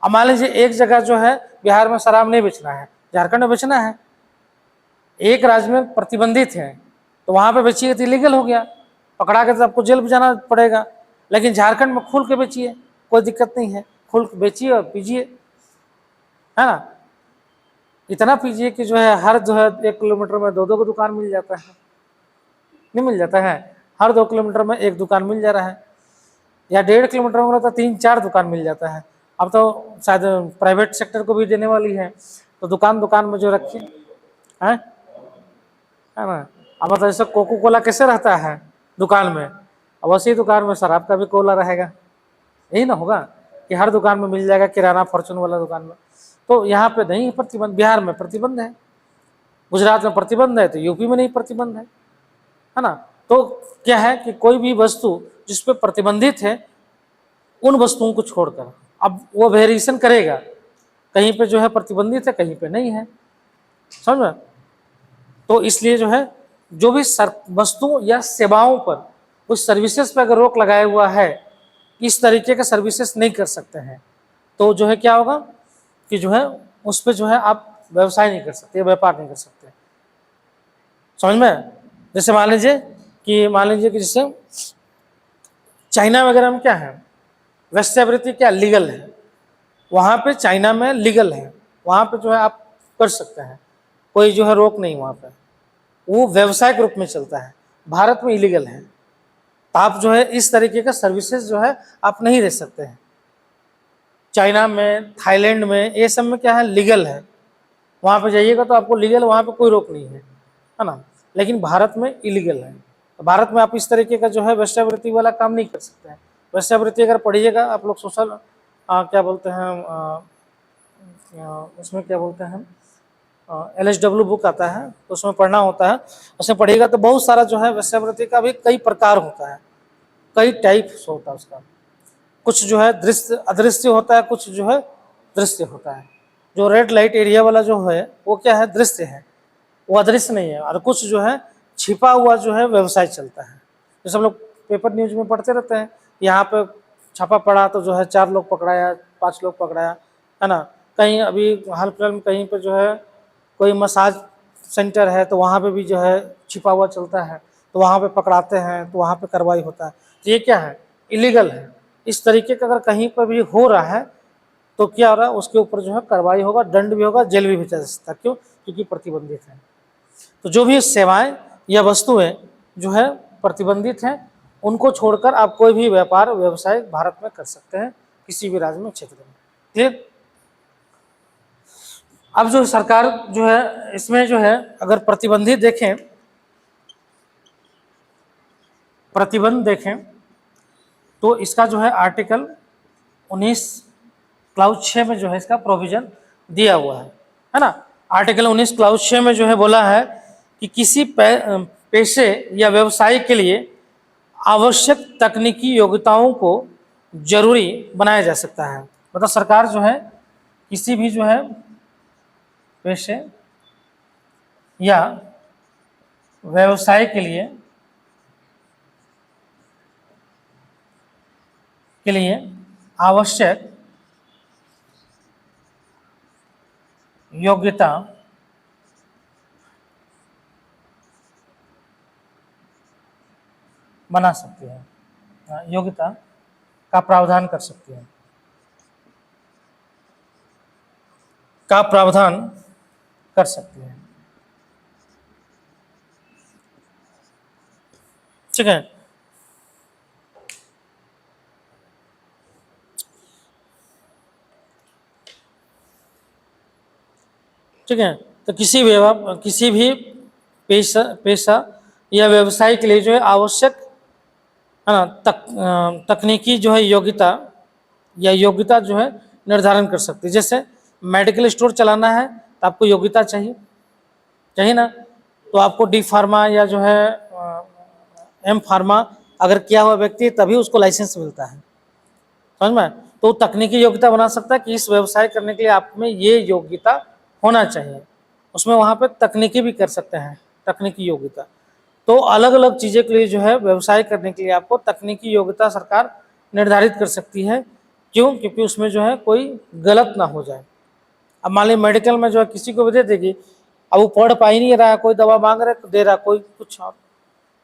अब मान लीजिए एक जगह जो है बिहार में शराब नहीं बेचना है, झारखंड में बेचना है, एक राज्य में प्रतिबंधित है तो वहाँ पे बेचिए तो इलीगल हो गया, पकड़ा के तो आपको जेल भी जाना पड़ेगा। लेकिन झारखंड में खुल के बेचिए, कोई दिक्कत नहीं है, खुल के बेचिए और पीजिए, है ना। इतना पीजिए कि जो है हर जो है 1 किलोमीटर में 2-2 को दुकान मिल जाता है, नहीं मिल जाता है, हर 2 किलोमीटर में 1 दुकान मिल जा रहा है, या 1.5 किलोमीटर में तो 3-4 दुकान मिल जाता है। अब तो शायद प्राइवेट सेक्टर को भी देने वाली है, तो दुकान दुकान में जो रखिए, है ना। अब मतलब जैसे कोको कोला कैसे रहता है दुकान में, अब वैसे ही दुकान में शराब का भी कोला रहेगा, यही ना होगा कि हर दुकान में मिल जाएगा, किराना फॉर्चून वाला दुकान में। तो यहाँ पे नहीं प्रतिबंध, बिहार में प्रतिबंध है, गुजरात में प्रतिबंध है, तो यूपी में नहीं प्रतिबंध है ना। तो क्या है कि कोई भी वस्तु जिस पे प्रतिबंधित है उन वस्तुओं को छोड़कर अब वो वेरिएशन करेगा, कहीं पे जो है प्रतिबंधित है, कहीं पे नहीं है, समझ में। तो इसलिए जो है जो भी वस्तु या सेवाओं पर, उस सर्विसेज पर अगर रोक लगाया हुआ है, इस तरीके का सर्विसेज नहीं कर सकते हैं, तो जो है क्या होगा कि जो है उस पर जो है आप व्यवसाय नहीं कर सकते, व्यापार नहीं कर सकते, समझ में। जैसे मान लीजिए कि जैसे चाइना वगैरह में क्या है, वेश्यावृत्ति क्या लीगल है, वहाँ पे चाइना में लीगल है, वहाँ पे जो है आप कर सकते हैं, कोई जो है रोक नहीं, वहाँ पे वो व्यवसायिक रूप में चलता है। भारत में इलीगल है, तो आप जो है इस तरीके का सर्विसेज जो है आप नहीं दे सकते हैं। चाइना में, थाईलैंड में, ये सब में क्या है, लीगल है, वहाँ पे जाइएगा तो आपको लीगल, वहाँ पे कोई रोक नहीं है ना। लेकिन भारत में इलीगल है, तो भारत में आप इस तरीके का जो है वेश्यावृत्ति वाला काम नहीं कर सकते हैं। वेश्यावृत्ति अगर पढ़िएगा आप लोग, सोशल क्या बोलते हैं उसमें क्या बोलते हैं, LSW बुक आता है, तो उसमें पढ़ना होता है, उसमें पढ़िएगा तो बहुत सारा जो है वेश्यावृत्ति का भी कई प्रकार होता है, कई टाइप्स होता है उसका। कुछ जो है दृश्य अदृश्य होता है, कुछ जो है दृश्य होता है। जो रेड लाइट एरिया वाला जो है वो क्या है, दृश्य है, वो अदृश्य नहीं है। और कुछ जो है छिपा हुआ जो है व्यवसाय चलता है, जैसे हम लोग पेपर न्यूज में पढ़ते रहते हैं, यहाँ पे छापा पड़ा तो जो है 4 लोग पकड़ाया, 5 लोग पकड़ाया, है ना। कहीं अभी हाल फिलहाल में कहीं पे जो है कोई मसाज सेंटर है, तो वहाँ पे भी जो है छिपा हुआ चलता है, तो वहाँ पे पकड़ाते हैं, तो वहाँ पे कार्रवाई होता है। तो ये क्या है, इलीगल है। इस तरीके का अगर कहीं पर भी हो रहा है तो क्या हो रहा है, उसके ऊपर जो है कार्रवाई होगा, दंड भी होगा, जेल भी भेजा जा सकता है। क्यों? क्योंकि प्रतिबंधित है। तो जो भी सेवाएं या वस्तुएं जो है प्रतिबंधित हैं, उनको छोड़कर आप कोई भी व्यापार व्यवसाय भारत में कर सकते हैं, किसी भी राज्य में, क्षेत्र में। क्लियर? अब जो सरकार जो है इसमें जो है अगर प्रतिबंधित देखें, प्रतिबंध देखें तो इसका जो है आर्टिकल 19 क्लाउज 6 में जो है इसका प्रोविजन दिया हुआ है ना। आर्टिकल 19 क्लाउज 6 में जो है बोला है कि किसी पेशे या व्यवसाय के लिए आवश्यक तकनीकी योग्यताओं को जरूरी बनाया जा सकता है। मतलब सरकार जो है किसी भी जो है पेशे या व्यवसाय के लिए आवश्यक योग्यता बना सकती है, योग्यता का प्रावधान कर सकती है, का प्रावधान कर सकती है। ठीक है। ठीक है, तो किसी भी पेशा या व्यवसाय के लिए जो है आवश्यक तकनीकी जो है योग्यता जो है निर्धारण कर सकती है। जैसे मेडिकल स्टोर चलाना है तो आपको योग्यता चाहिए ना, तो आपको डी फार्मा या जो है एम फार्मा अगर किया हुआ व्यक्ति तभी उसको लाइसेंस मिलता है, समझ में। तो तकनीकी योग्यता बना सकता है कि इस व्यवसाय करने के लिए आप में ये योग्यता होना चाहिए, उसमें वहाँ पे तकनीकी भी कर सकते हैं, तकनीकी योग्यता। तो अलग अलग चीज़ें के लिए जो है व्यवसाय करने के लिए आपको तकनीकी योग्यता सरकार निर्धारित कर सकती है। क्यों? क्योंकि उसमें जो है कोई गलत ना हो जाए। अब मान लीजिए मेडिकल में जो है किसी को भी दे देगी अब वो पढ़ पा ही नहीं रहा है, कोई दवा मांग रहा है तो दे रहा कोई कुछ और।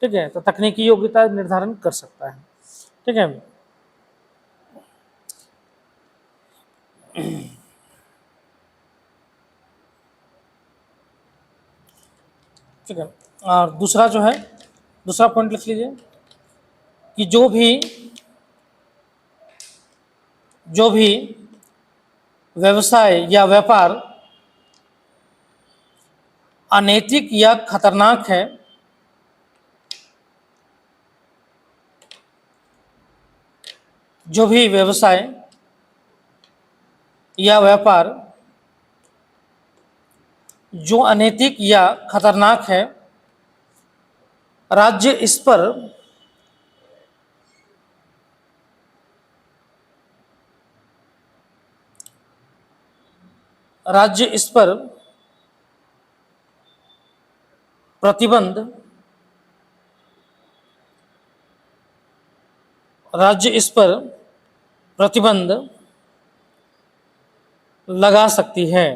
ठीक है, तो तकनीकी योग्यता निर्धारण कर सकता है। ठीक है, ठीक है। और दूसरा जो है, दूसरा पॉइंट लिख लीजिए कि जो भी व्यवसाय या व्यापार अनैतिक या खतरनाक है, जो भी व्यवसाय या व्यापार जो अनैतिक या खतरनाक है, राज्य इस पर प्रतिबंध लगा सकती है।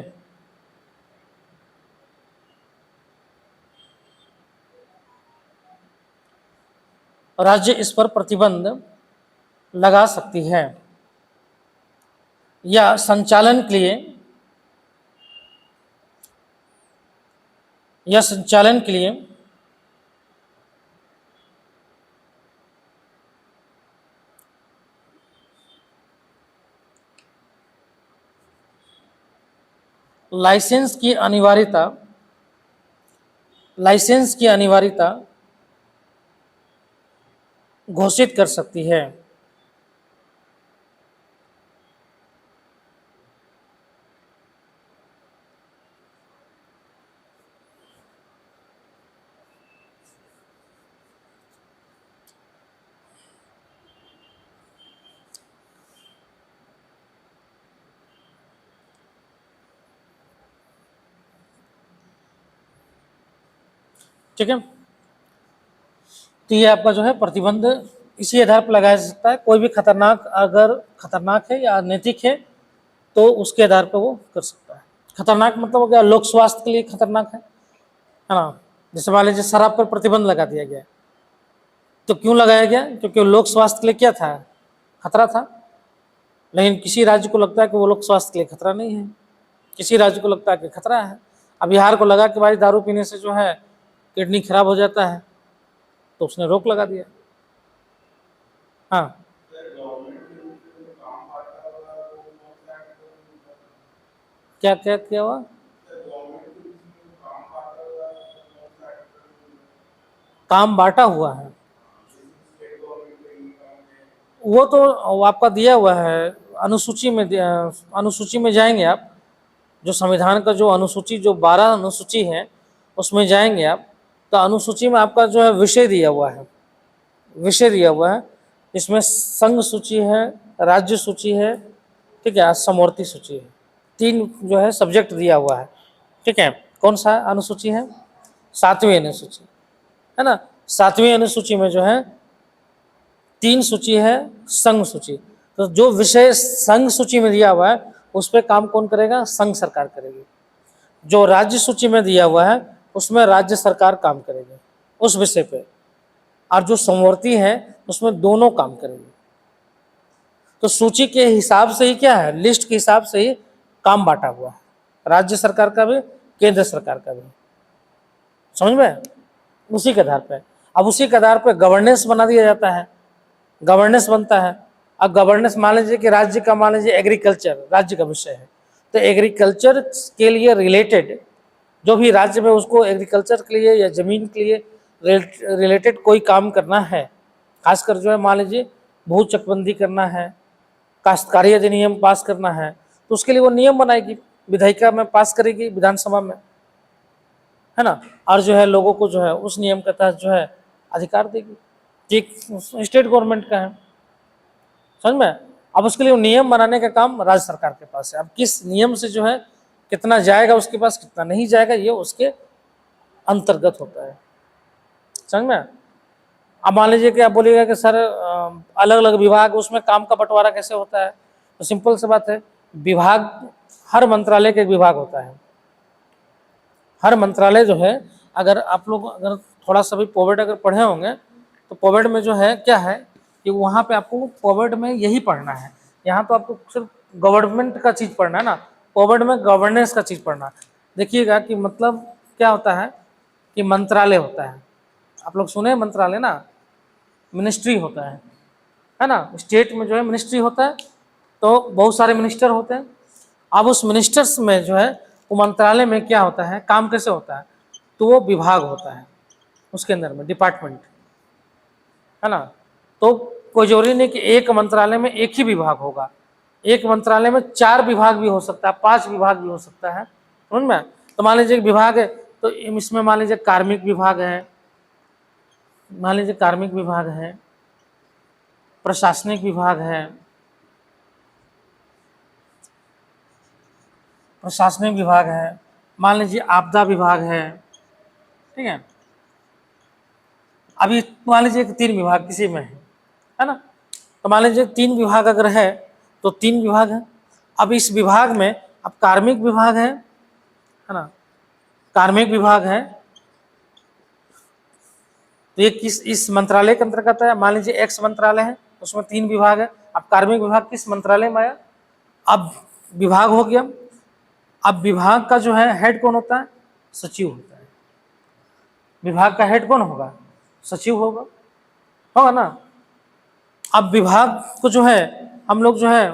राज्य इस पर प्रतिबंध लगा सकती है या संचालन के लिए लाइसेंस की अनिवार्यता घोषित कर सकती है। ठीक है, तो ये आपका जो है प्रतिबंध इसी आधार पर लगाया जा सकता है। कोई भी अगर खतरनाक है या अनैतिक है तो उसके आधार पर वो कर सकता है। खतरनाक मतलब हो गया लोक स्वास्थ्य के लिए खतरनाक है ना। जैसे मान लीजिए शराब पर प्रतिबंध लगा दिया गया, तो क्यों लगाया गया? क्योंकि लोक स्वास्थ्य के लिए क्या था? खतरा था। लेकिन किसी राज्य को लगता है कि वो लोक स्वास्थ्य के लिए खतरा नहीं है, किसी राज्य को लगता है कि खतरा है। अब बिहार को लगा कि भाई दारू पीने से जो है किडनी खराब हो जाता है, तो उसने रोक लगा दिया। हाँ, क्या क्या क्या हुआ? काम बांटा हुआ है, वो तो आपका दिया हुआ है अनुसूची में जाएंगे आप। जो संविधान का जो अनुसूची, जो 12 अनुसूची है उसमें जाएंगे आप, तो अनुसूची में आपका जो है विषय दिया हुआ है। इसमें संघ सूची है, राज्य सूची है, ठीक है, समवर्ती सूची है। 3 जो है सब्जेक्ट दिया हुआ है। ठीक है, कौन सा अनुसूची है? 7वीं अनुसूची है ना। 7वीं अनुसूची में जो है 3 सूची है संघ सूची। तो जो विषय संघ सूची में दिया हुआ है उस पर काम कौन करेगा? संघ सरकार करेगी। जो राज्य सूची में दिया हुआ है उसमें राज्य सरकार काम करेगी उस विषय पे, और जो समवर्ती है उसमें दोनों काम करेंगे। तो सूची के हिसाब से ही क्या है, लिस्ट के हिसाब से ही काम बांटा हुआ है, राज्य सरकार का भी, केंद्र सरकार का भी। समझ में? उसी के आधार पे, अब उसी के आधार पे गवर्नेंस बना दिया जाता है, गवर्नेंस बनता है। अब गवर्नेंस मान लीजिए कि राज्य का, मान लीजिए एग्रीकल्चर राज्य का विषय है, तो एग्रीकल्चर के लिए रिलेटेड जो भी राज्य में उसको एग्रीकल्चर के लिए या जमीन के लिए रिलेटेड कोई काम करना है, खासकर जो है मान लीजिए भू चकबंदी करना है, काश्तकारी अधिनियम पास करना है, तो उसके लिए वो नियम बनाएगी, विधायिका में पास करेगी, विधानसभा में, है ना। और जो है लोगों को जो है उस नियम के तहत जो है अधिकार देगी, ठीक स्टेट गवर्नमेंट का है। समझ में? अब उसके लिए नियम बनाने का काम राज्य सरकार के पास है। अब किस नियम से जो है कितना जाएगा उसके पास, कितना नहीं जाएगा, ये उसके अंतर्गत होता है। समझ में? अब मान लीजिए कि आप बोलिएगा कि सर अलग अलग विभाग, उसमें काम का बंटवारा कैसे होता है? तो सिंपल सी बात है, विभाग, हर मंत्रालय का एक विभाग होता है, हर मंत्रालय जो है, अगर आप लोग अगर थोड़ा सा भी पॉवर्ट अगर पढ़े होंगे तो पॉवर्ट में जो है क्या है कि वहाँ पे आपको पॉवर्ट में यही पढ़ना है। यहाँ तो आपको सिर्फ गवर्नमेंट का चीज़ पढ़ना है ना, पॉवर्ट में गवर्नेंस का चीज़ पढ़ना है। देखिएगा कि मतलब क्या होता है कि मंत्रालय होता है, आप लोग सुने मंत्रालय ना, मिनिस्ट्री होता है ना, स्टेट में जो है मिनिस्ट्री होता है, तो बहुत सारे मिनिस्टर होते हैं। अब उस मिनिस्टर्स में जो है वो मंत्रालय में क्या होता है, काम कैसे होता है, तो वो विभाग होता है उसके अंदर में, डिपार्टमेंट, है ना। तो कोई जरूरी नहीं कि एक मंत्रालय में एक ही विभाग होगा, एक मंत्रालय में 4 विभाग भी हो सकता है, 5 विभाग भी हो सकता है, समझ में। तो मान लीजिए विभाग है, तो इसमें मान लीजिए कार्मिक विभाग है, मान लीजिए कार्मिक विभाग है, प्रशासनिक विभाग है, प्रशासनिक विभाग है, मान लीजिए आपदा विभाग है, ठीक है। अभी मान लीजिए कि 3 विभाग किसी में है ना, तो मान लीजिए 3 विभाग अगर है तो 3 विभाग है। अब इस विभाग में अब कार्मिक विभाग है ना, कार्मिक विभाग है, तो ये किस इस मंत्रालय के अंतर्गत है। मान लीजिए एक्स मंत्रालय है, उसमें 3 विभाग है। अब कार्मिक विभाग किस मंत्रालय में आया, अब विभाग हो गया। अब विभाग का जो है हेड कौन होता है, सचिव होता है। विभाग का हेड कौन होगा, सचिव होगा ना। अब विभाग को जो है हम लोग जो है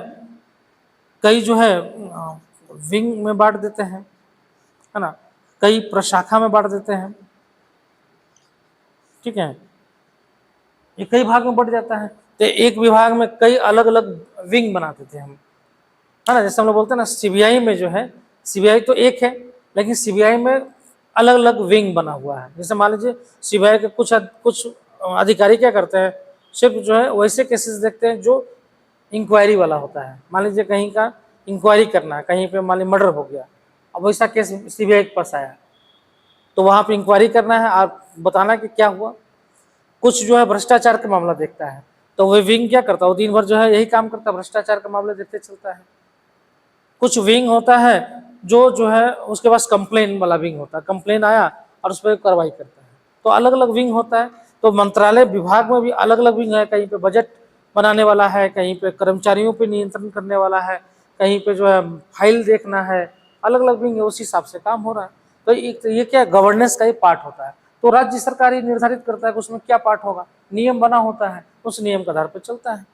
कई जो है विंग में बांट देते हैं, है ना, कई प्रशाखा में बांट देते हैं, ठीक है, ये कई भाग में बढ़ जाता है। तो एक विभाग में कई अलग अलग विंग बना देते हैं हम, है ना। जैसे हम लोग बोलते हैं ना, सीबीआई में जो है, सीबीआई तो एक है लेकिन सीबीआई में अलग अलग विंग बना हुआ है। जैसे मान लीजिए सीबीआई के कुछ अधिकारी क्या करते हैं, सिर्फ जो है वैसे केसेस देखते हैं जो इंक्वायरी वाला होता है। मान लीजिए कहीं का इंक्वायरी करना है, कहीं पे मान लीजिए मर्डर हो गया, अब वैसा केस सीबीआई के पास आया तो वहाँ पे इंक्वायरी करना है और बताना कि क्या हुआ। कुछ जो है भ्रष्टाचार का मामला देखता है तो वो विंग क्या करता है, वो दिन भर जो है यही काम करता है, भ्रष्टाचार का मामला देखते चलता है। कुछ विंग होता है जो है उसके पास कंप्लेन वाला विंग होता है, कंप्लेन आया और उस पर कार्रवाई करता है। तो अलग अलग विंग होता है। तो मंत्रालय विभाग में भी अलग अलग विंग है, कहीं पे बजट बनाने वाला है, कहीं पे कर्मचारियों पे नियंत्रण करने वाला है, कहीं पे जो है फाइल देखना है, अलग अलग विंग है, उस हिसाब से काम हो रहा है। तो ये क्या गवर्नेंस का ही पार्ट होता है। तो राज्य सरकार ही निर्धारित करता है कि उसमें क्या पार्ट होगा, नियम बना होता है, उस नियम के आधार पर चलता है,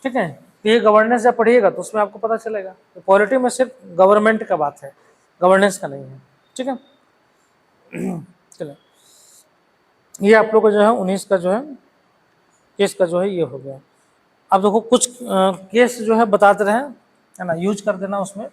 ठीक है। तो ये गवर्नेंस जब पढ़िएगा तो उसमें आपको पता चलेगा। तो पॉलिटी में सिर्फ गवर्नमेंट का बात है, गवर्नेंस का नहीं है, ठीक है। चलो, ये आप लोग को जो है 19 का जो है केस का जो है ये हो गया। अब देखो कुछ केस जो है बताते रहे, है ना, यूज कर देना उसमें।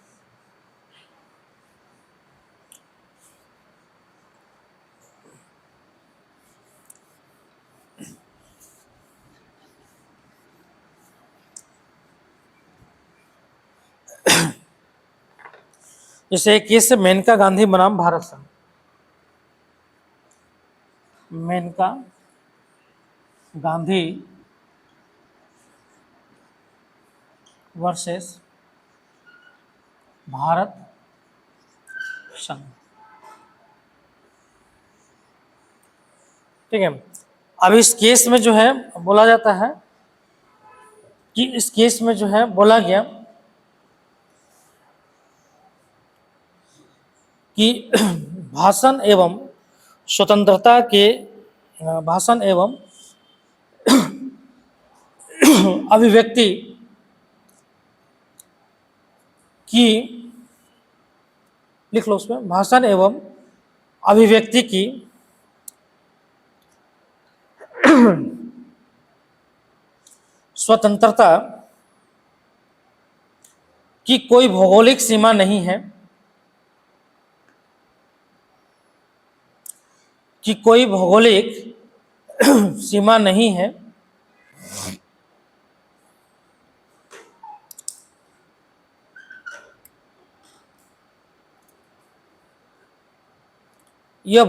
जैसे एक केस है मेनका गांधी बनाम भारत संघ, मेनका गांधी वर्सेस भारत संघ, ठीक है। अब इस केस में जो है बोला जाता है कि इस केस में जो है बोला गया कि भाषण एवं स्वतंत्रता के भाषण एवं अभिव्यक्ति की, लिख लो उसमें, भाषण एवं अभिव्यक्ति की स्वतंत्रता की कोई भौगोलिक सीमा नहीं है, कि कोई भौगोलिक सीमा नहीं है, यह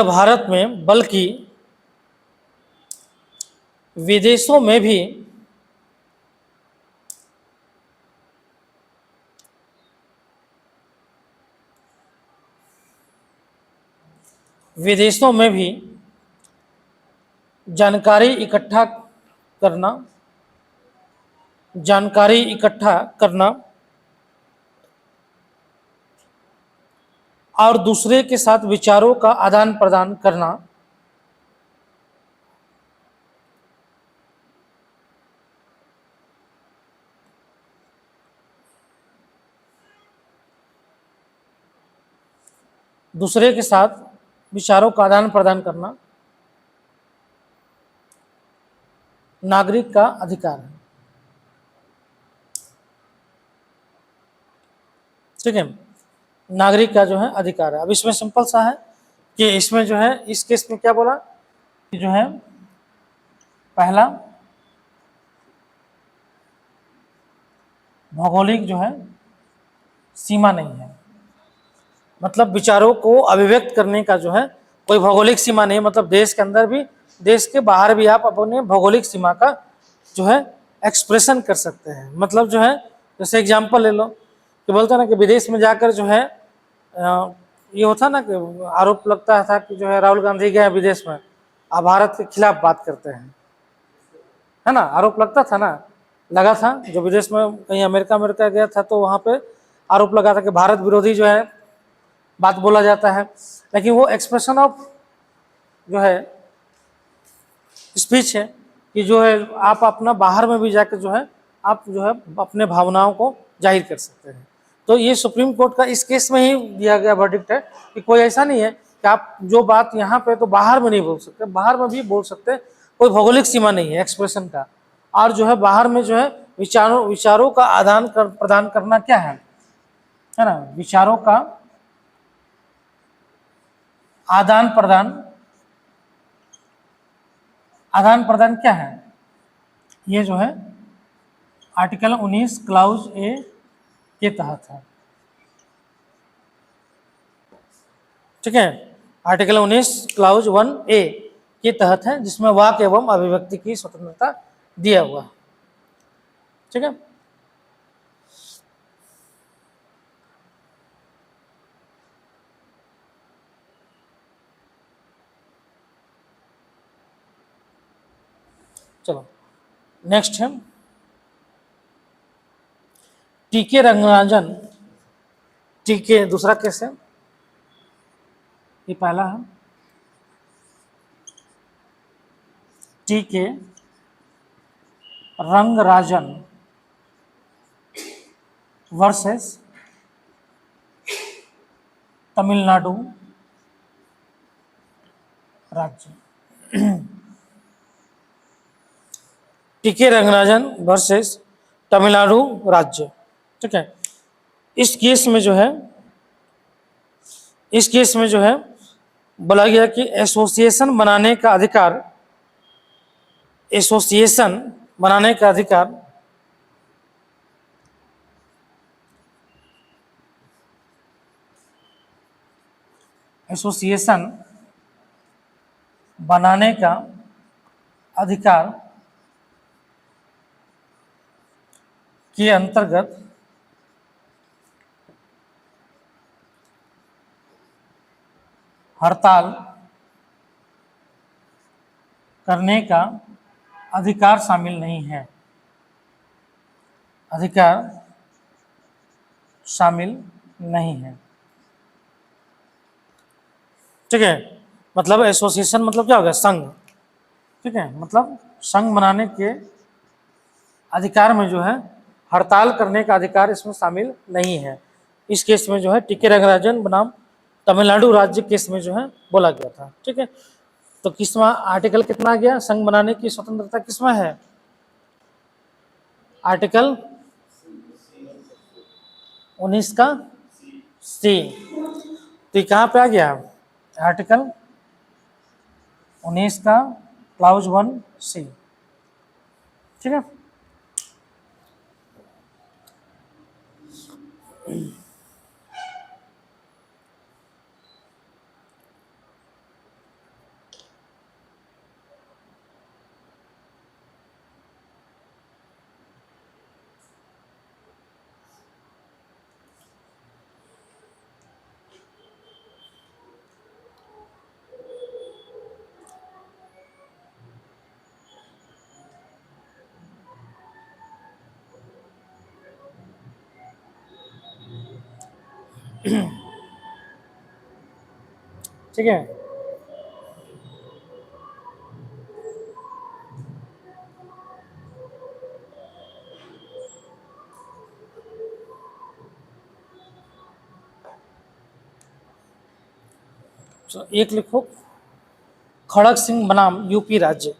भारत में बल्कि विदेशों में भी विदेशों में भी जानकारी इकट्ठा करना, जानकारी इकट्ठा करना और दूसरे के साथ विचारों का आदान प्रदान करना दूसरे के साथ विचारों का आदान प्रदान करना नागरिक का अधिकार है। ठीक है, नागरिक का जो है अधिकार है। अब इसमें सिंपल सा है कि इसमें जो है इस केस में क्या बोला कि जो है पहला भौगोलिक जो है सीमा नहीं है, मतलब विचारों को अभिव्यक्त करने का जो है कोई भौगोलिक सीमा नहीं है, मतलब देश के अंदर भी देश के बाहर भी आप अपने भौगोलिक सीमा का जो है एक्सप्रेशन कर सकते हैं। मतलब जो है जैसे एग्जांपल ले लो कि बोलते हैं ना कि विदेश में जाकर जो है ये होता ना कि आरोप लगता था कि जो है राहुल गांधी गए विदेश में अब भारत के खिलाफ बात करते हैं, है ना, आरोप लगता था ना, लगा था जो विदेश में कहीं अमेरिका गया था तो वहाँ पे आरोप लगा था कि भारत विरोधी जो है बात बोला जाता है। लेकिन वो एक्सप्रेशन ऑफ जो है स्पीच है कि जो है आप अपना बाहर में भी जाकर जो है आप जो है अपने भावनाओं को जाहिर कर सकते हैं। तो ये सुप्रीम कोर्ट का इस केस में ही दिया गया वर्डिक्ट है कि कोई ऐसा नहीं है कि आप जो बात यहाँ पे तो बाहर में नहीं बोल सकते, बाहर में भी बोल सकते, कोई भौगोलिक सीमा नहीं है एक्सप्रेशन का। और जो है बाहर में जो है विचारों का आदान प्रदान करना क्या है ना, विचारों का आदान प्रदान क्या है, ये जो है आर्टिकल 19 क्लाउज ए के तहत है। ठीक है, आर्टिकल 19 क्लाउज 1A के तहत है, जिसमें वाक एवं अभिव्यक्ति की स्वतंत्रता दिया हुआ है। ठीक है, चलो नेक्स्ट है टीके रंगराजन। टीके दूसरा केस है, ये पहला है टीके रंगराजन वर्सेस तमिलनाडु राज्य। टीके रंगराजन वर्सेस तमिलनाडु राज्य। ठीक है, इस केस में जो है बोला गया कि एसोसिएशन बनाने का अधिकार एसोसिएशन बनाने का अधिकार के अंतर्गत हड़ताल करने का अधिकार शामिल नहीं है, अधिकार शामिल नहीं है। ठीक है, मतलब एसोसिएशन मतलब क्या हो गया, संघ। ठीक है, मतलब संघ बनाने के अधिकार में जो है हड़ताल करने का अधिकार इसमें शामिल नहीं है। इस केस में जो है टीके रंगराजन बनाम तमिलनाडु राज्य केस में जो है बोला गया था। ठीक है, तो किसमें आर्टिकल कितना आ गया, संघ बनाने की स्वतंत्रता किसमें है, आर्टिकल 19 का सी। तो ये कहाँ पे आ गया, आर्टिकल 19 का क्लाउज 1C। ठीक है, ठीक है। तो एक लिखो, खड़क सिंह बनाम यूपी राज्य।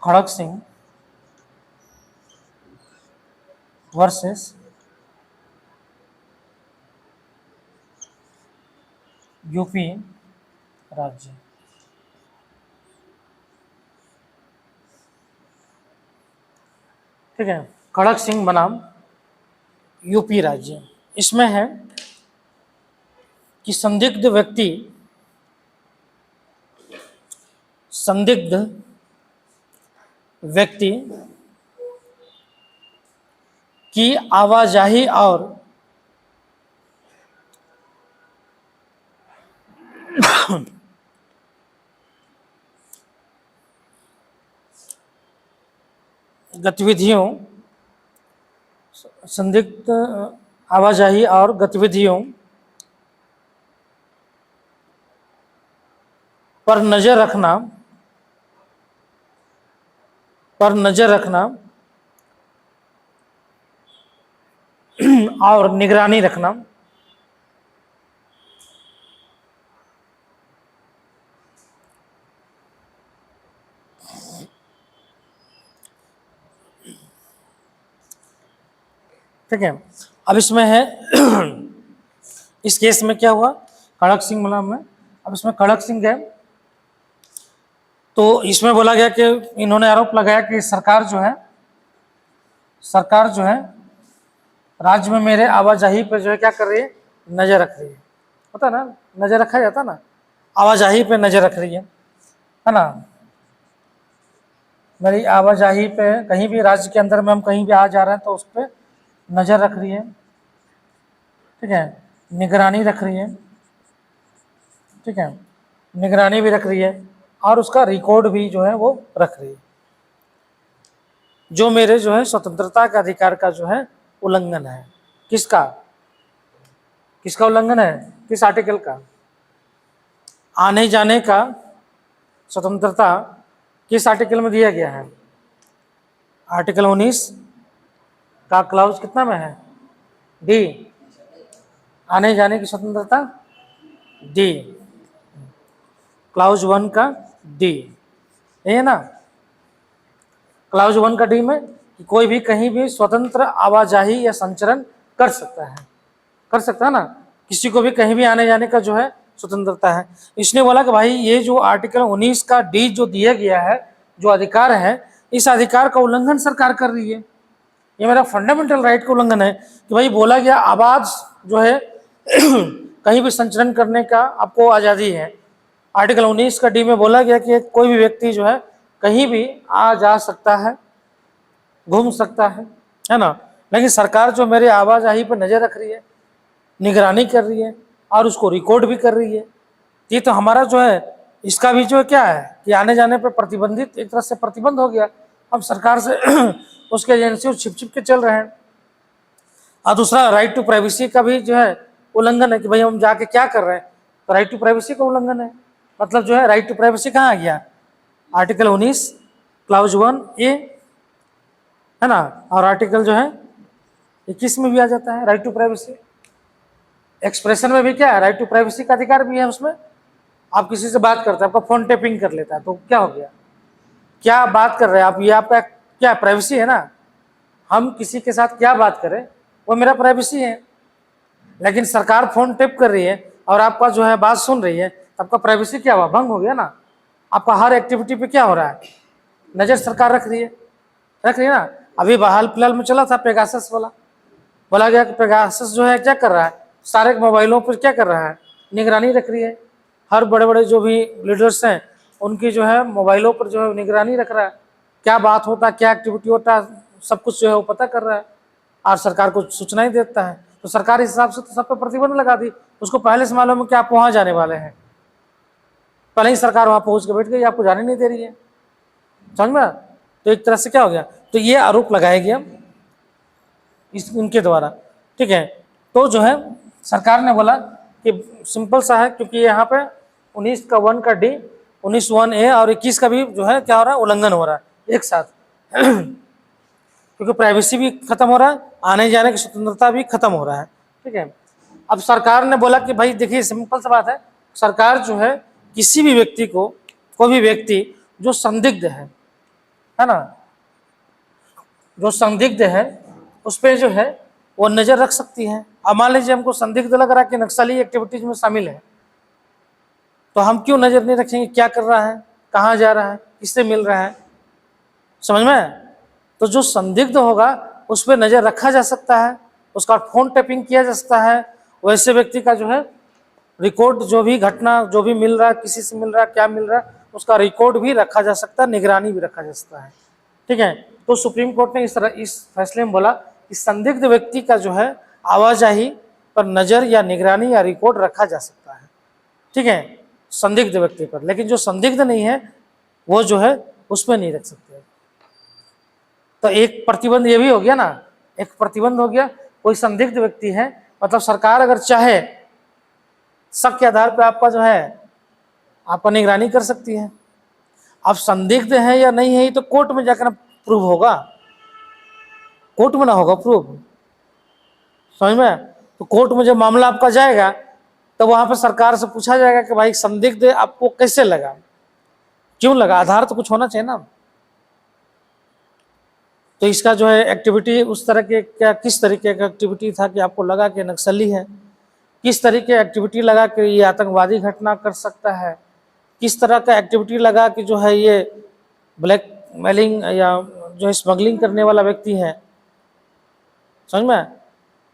खड़क सिंह वर्सेस यूपी राज्य। ठीक है, खड़क सिंह बनाम यूपी राज्य। इसमें है कि संदिग्ध व्यक्ति की आवाजाही और गतिविधियों संदिग्ध आवाजाही और गतिविधियों पर नजर रखना और निगरानी रखना ठीक है। अब इसमें है इस केस में क्या हुआ, खड़क सिंह बनाम में, अब इसमें खड़क सिंह है, तो इसमें बोला गया कि इन्होंने आरोप लगाया कि सरकार जो है राज्य में मेरे आवाजाही पर जो है क्या कर रही है, नजर रख रही है। होता ना, नजर रखा जाता ना, आवाजाही पे नजर रख रही है ना। मेरी आवाजाही पे कहीं भी राज्य के अंदर में हम कहीं भी आ जा रहे हैं तो उस पर नजर रख रही है। ठीक है, निगरानी रख रही है। ठीक है, निगरानी भी रख रही है और उसका रिकॉर्ड भी जो है वो रख रही है, जो मेरे जो है स्वतंत्रता का अधिकार का जो है उल्लंघन है। किसका उल्लंघन है, किस आर्टिकल का? आने जाने का स्वतंत्रता किस आर्टिकल में दिया गया है? आर्टिकल 19 का क्लाउज कितना में है? डी। आने जाने की स्वतंत्रता डी, क्लाउज 1 का डी, यही है ना। क्लाउज 1 का डी में कि कोई भी कहीं भी स्वतंत्र आवाजाही या संचरण कर सकता है ना, किसी को भी कहीं भी आने जाने का जो है स्वतंत्रता है। इसने बोला कि भाई ये जो आर्टिकल 19 का डी जो दिया गया है, जो अधिकार है, इस अधिकार का उल्लंघन सरकार कर रही है। ये मेरा फंडामेंटल राइट का उल्लंघन है कि भाई बोला गया आवाज जो है कहीं भी संचरण करने का आपको आज़ादी है। आर्टिकल 19 का डी में बोला गया कि कोई भी व्यक्ति जो है कहीं भी आ जा सकता है, घूम सकता है ना। लेकिन सरकार जो मेरे आवाजाही पर नजर रख रही है, निगरानी कर रही है और उसको रिकॉर्ड भी कर रही है, ये तो हमारा जो है इसका भी जो है क्या है कि आने जाने पर प्रतिबंधित, एक तरह से प्रतिबंध हो गया। हम सरकार से उसके एजेंसी छिप के चल रहे हैं। और दूसरा राइट टू प्राइवेसी का भी जो है उल्लंघन है कि भाई हम जाके क्या कर रहे हैं, तो राइट टू प्राइवेसी का उल्लंघन है। मतलब जो है राइट टू प्राइवेसी कहाँ आ गया? आर्टिकल 19 क्लाउज 1 ए, है ना। और आर्टिकल जो है 21 में भी आ जाता है राइट टू प्राइवेसी। एक्सप्रेशन में भी क्या है, राइट टू प्राइवेसी का अधिकार भी है उसमें। आप किसी से बात करते हैं, आपका फोन टैपिंग कर लेता है, तो क्या हो गया, क्या बात कर रहे हैं आप, ये आपका क्या प्राइवेसी है ना। हम किसी के साथ क्या बात करें वो मेरा प्राइवेसी है। लेकिन सरकार फोन टैप कर रही है और आपका जो है बात सुन रही है, तो आपका प्राइवेसी क्या हुआ, भंग हो गया ना। आपका हर एक्टिविटी पे क्या हो रहा है, नजर सरकार रख रही है ना। अभी हाल फिलहाल में चला था पेगासस वाला, बोला गया कि पेगासस जो है क्या कर रहा है, सारे मोबाइलों पर क्या कर रहा है, निगरानी रख रही है। हर बड़े बड़े जो भी लीडर्स हैं उनकी जो है मोबाइलों पर जो है निगरानी रख रहा है, क्या बात होता है, क्या एक्टिविटी होता है, सब कुछ जो है वो पता कर रहा है और सरकार को सूचनाएं देता है। तो सरकार इस हिसाब से तो सब पे प्रतिबंध लगा दी, उसको पहले से मालूम है कि आप वहां जाने वाले हैं, पहले ही सरकार वहां पहुंच के बैठ गई, आपको जाने नहीं दे रही है, समझ में। तो एक तरह से क्या हो गया, तो ये आरोप लगाया गया इस उनके द्वारा, ठीक है। तो जो है सरकार ने बोला कि सिंपल सा है, क्योंकि यहाँ पे 19 का 1 का डी, 19 1A और 21 का भी जो है क्या हो रहा है, उल्लंघन हो रहा है एक साथ क्योंकि प्राइवेसी भी खत्म हो रहा है, आने जाने की स्वतंत्रता भी खत्म हो रहा है, ठीक है। अब सरकार ने बोला कि भाई देखिए सिंपल सा बात है, सरकार जो है किसी भी व्यक्ति को, कोई भी व्यक्ति जो संदिग्ध है ना, जो संदिग्ध है उस पर जो है वो नजर रख सकती है। अब मान लीजिए हमको संदिग्ध लग रहा है कि नक्सली एक्टिविटीज में शामिल है, तो हम क्यों नजर नहीं रखेंगे, क्या कर रहा है, कहाँ जा रहा है, किससे मिल रहा है, समझ में। तो जो संदिग्ध होगा उस पर नजर रखा जा सकता है, उसका फोन टैपिंग किया जा सकता है, वैसे व्यक्ति का जो है रिकॉर्ड, जो भी घटना जो भी मिल रहा है, किसी से मिल रहा है, क्या मिल रहा है, उसका रिकॉर्ड भी रखा जा सकता है, निगरानी भी रखा जा सकता है, ठीक है। तो सुप्रीम कोर्ट ने इस फैसले में बोला कि संदिग्ध व्यक्ति का जो है आवाजाही पर नजर या निगरानी या रिकॉर्ड रखा जा सकता है, ठीक है, संदिग्ध व्यक्ति पर, लेकिन जो संदिग्ध नहीं है वो जो है उस पर नहीं रख सकते। तो एक प्रतिबंध ये भी हो गया ना, एक प्रतिबंध हो गया, कोई संदिग्ध व्यक्ति है, मतलब सरकार अगर चाहे शक के आधार पर आपका जो है आपका निगरानी कर सकती है। अब संदिग्ध है या नहीं है ये तो कोर्ट में जाकर प्रूव होगा, कोर्ट में ना होगा प्रूव, समझ में। तो कोर्ट में जब मामला आपका जाएगा तो वहां पर सरकार से पूछा जाएगा कि भाई संदिग्ध आपको कैसे लगा, क्यों लगा, आधार तो कुछ होना चाहिए ना। तो इसका जो है एक्टिविटी उस तरह के क्या, किस तरीके का एक्टिविटी था कि आपको लगा कि नक्सली है, किस तरीके एक्टिविटी लगा कि ये आतंकवादी घटना कर सकता है, किस तरह का एक्टिविटी लगा कि जो है ये ब्लैक मेलिंग या जो है स्मगलिंग करने वाला व्यक्ति है, समझ में।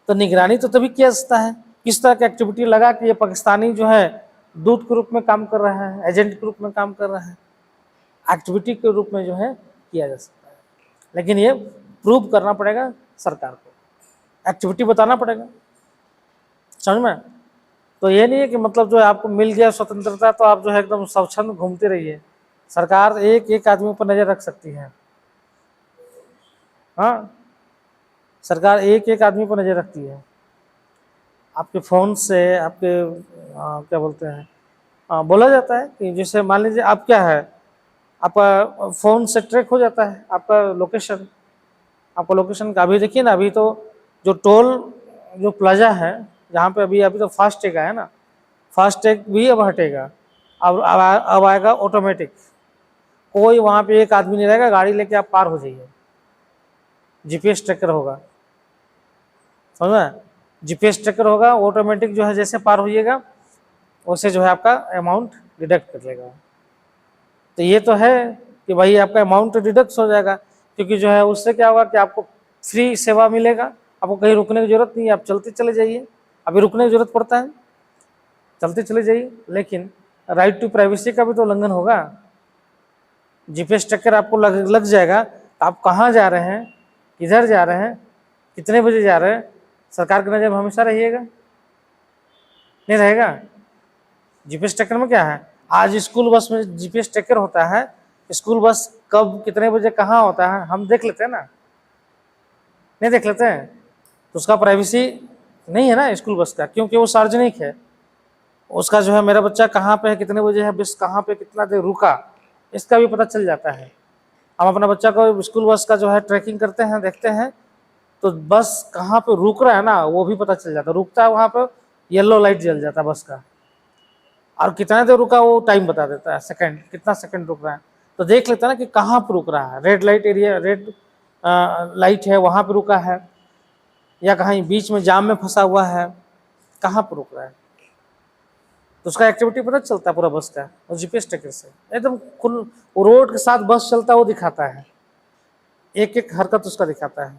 तो निगरानी तो तभी किया जाता है, किस तरह का एक्टिविटी लगा कि ये पाकिस्तानी जो है दूत के रूप में काम कर रहा है, एजेंट के रूप में काम कर रहा है, एक्टिविटी के रूप में जो है किया जा सकता है। लेकिन ये प्रूव करना पड़ेगा सरकार को, एक्टिविटी बताना पड़ेगा, समझ में। तो ये नहीं है कि मतलब जो है आपको मिल गया स्वतंत्रता तो आप जो है एकदम स्वच्छंद घूमते रहिए, सरकार एक एक आदमी पर नजर रख सकती है, हाँ, सरकार एक एक आदमी पर नजर रखती है। आपके फ़ोन से आपके क्या बोलते हैं, बोला जाता है कि जैसे मान लीजिए आप क्या है, आपका फ़ोन से ट्रैक हो जाता है आपका लोकेशन, आपका लोकेशन का। अभी देखिए ना, अभी तो जो टोल जो प्लाजा है जहाँ पे अभी तो फास्टैग है ना, फास्टैग भी अब हटेगा, अब आएगा ऑटोमेटिक, कोई वहाँ पे एक आदमी नहीं रहेगा, गाड़ी लेके आप पार हो जाइए, जीपीएस ट्रैकर होगा, समझ में, जीपीएस ट्रैकर होगा, ऑटोमेटिक जो है जैसे पार होइएगा वैसे जो है आपका अमाउंट डिडक्ट कर लेगा। तो ये तो है कि भाई आपका अमाउंट डिडक्ट हो जाएगा, क्योंकि जो है उससे क्या होगा कि आपको फ्री सेवा मिलेगा, आपको कहीं रुकने की जरूरत नहीं है, आप चलते चले जाइए। अभी रुकने की जरूरत पड़ता है, चलते चले जाइए, लेकिन राइट टू प्राइवेसी का भी तो उल्लंघन होगा। जीपीएस ट्रैकर आपको लग जाएगा तो आप कहाँ जा रहे हैं, किधर जा रहे हैं, कितने बजे जा रहे हैं, सरकार की नज़र हमेशा रहिएगा, नहीं रहेगा। जीपीएस ट्रैकर में क्या है, आज स्कूल बस में जीपीएस ट्रैकर होता है, स्कूल बस कब कितने बजे कहाँ होता है हम देख लेते हैं ना, नहीं देख लेते हैं, तो उसका प्राइवेसी नहीं है ना स्कूल बस का, क्योंकि वो सार्वजनिक है। उसका जो है मेरा बच्चा कहाँ पे है, कितने बजे है, बस कहाँ पे कितना देर रुका, इसका भी पता चल जाता है। हम अपना बच्चा को स्कूल बस का जो है ट्रैकिंग करते हैं, देखते हैं, तो बस कहाँ पे रुक रहा है ना वो भी पता चल जाता है, रुकता है वहाँ पे येलो लाइट जल जाता है बस का, और कितना देर रुका वो टाइम बता देता है, सेकंड, कितना सेकंड रुक रहा है, तो देख लेता है ना कि कहाँ पर रुक रहा है, red light area, red light है वहाँ पर रुका है, या कहीं बीच में जाम में फंसा हुआ है, कहाँ पर रुक रहा है, तो उसका एक्टिविटी पता चलता है पूरा बस का, और जीपीएस ट्रैकर से एकदम खुल रोड के साथ बस चलता है वो दिखाता है, एक एक हरकत उसका दिखाता है।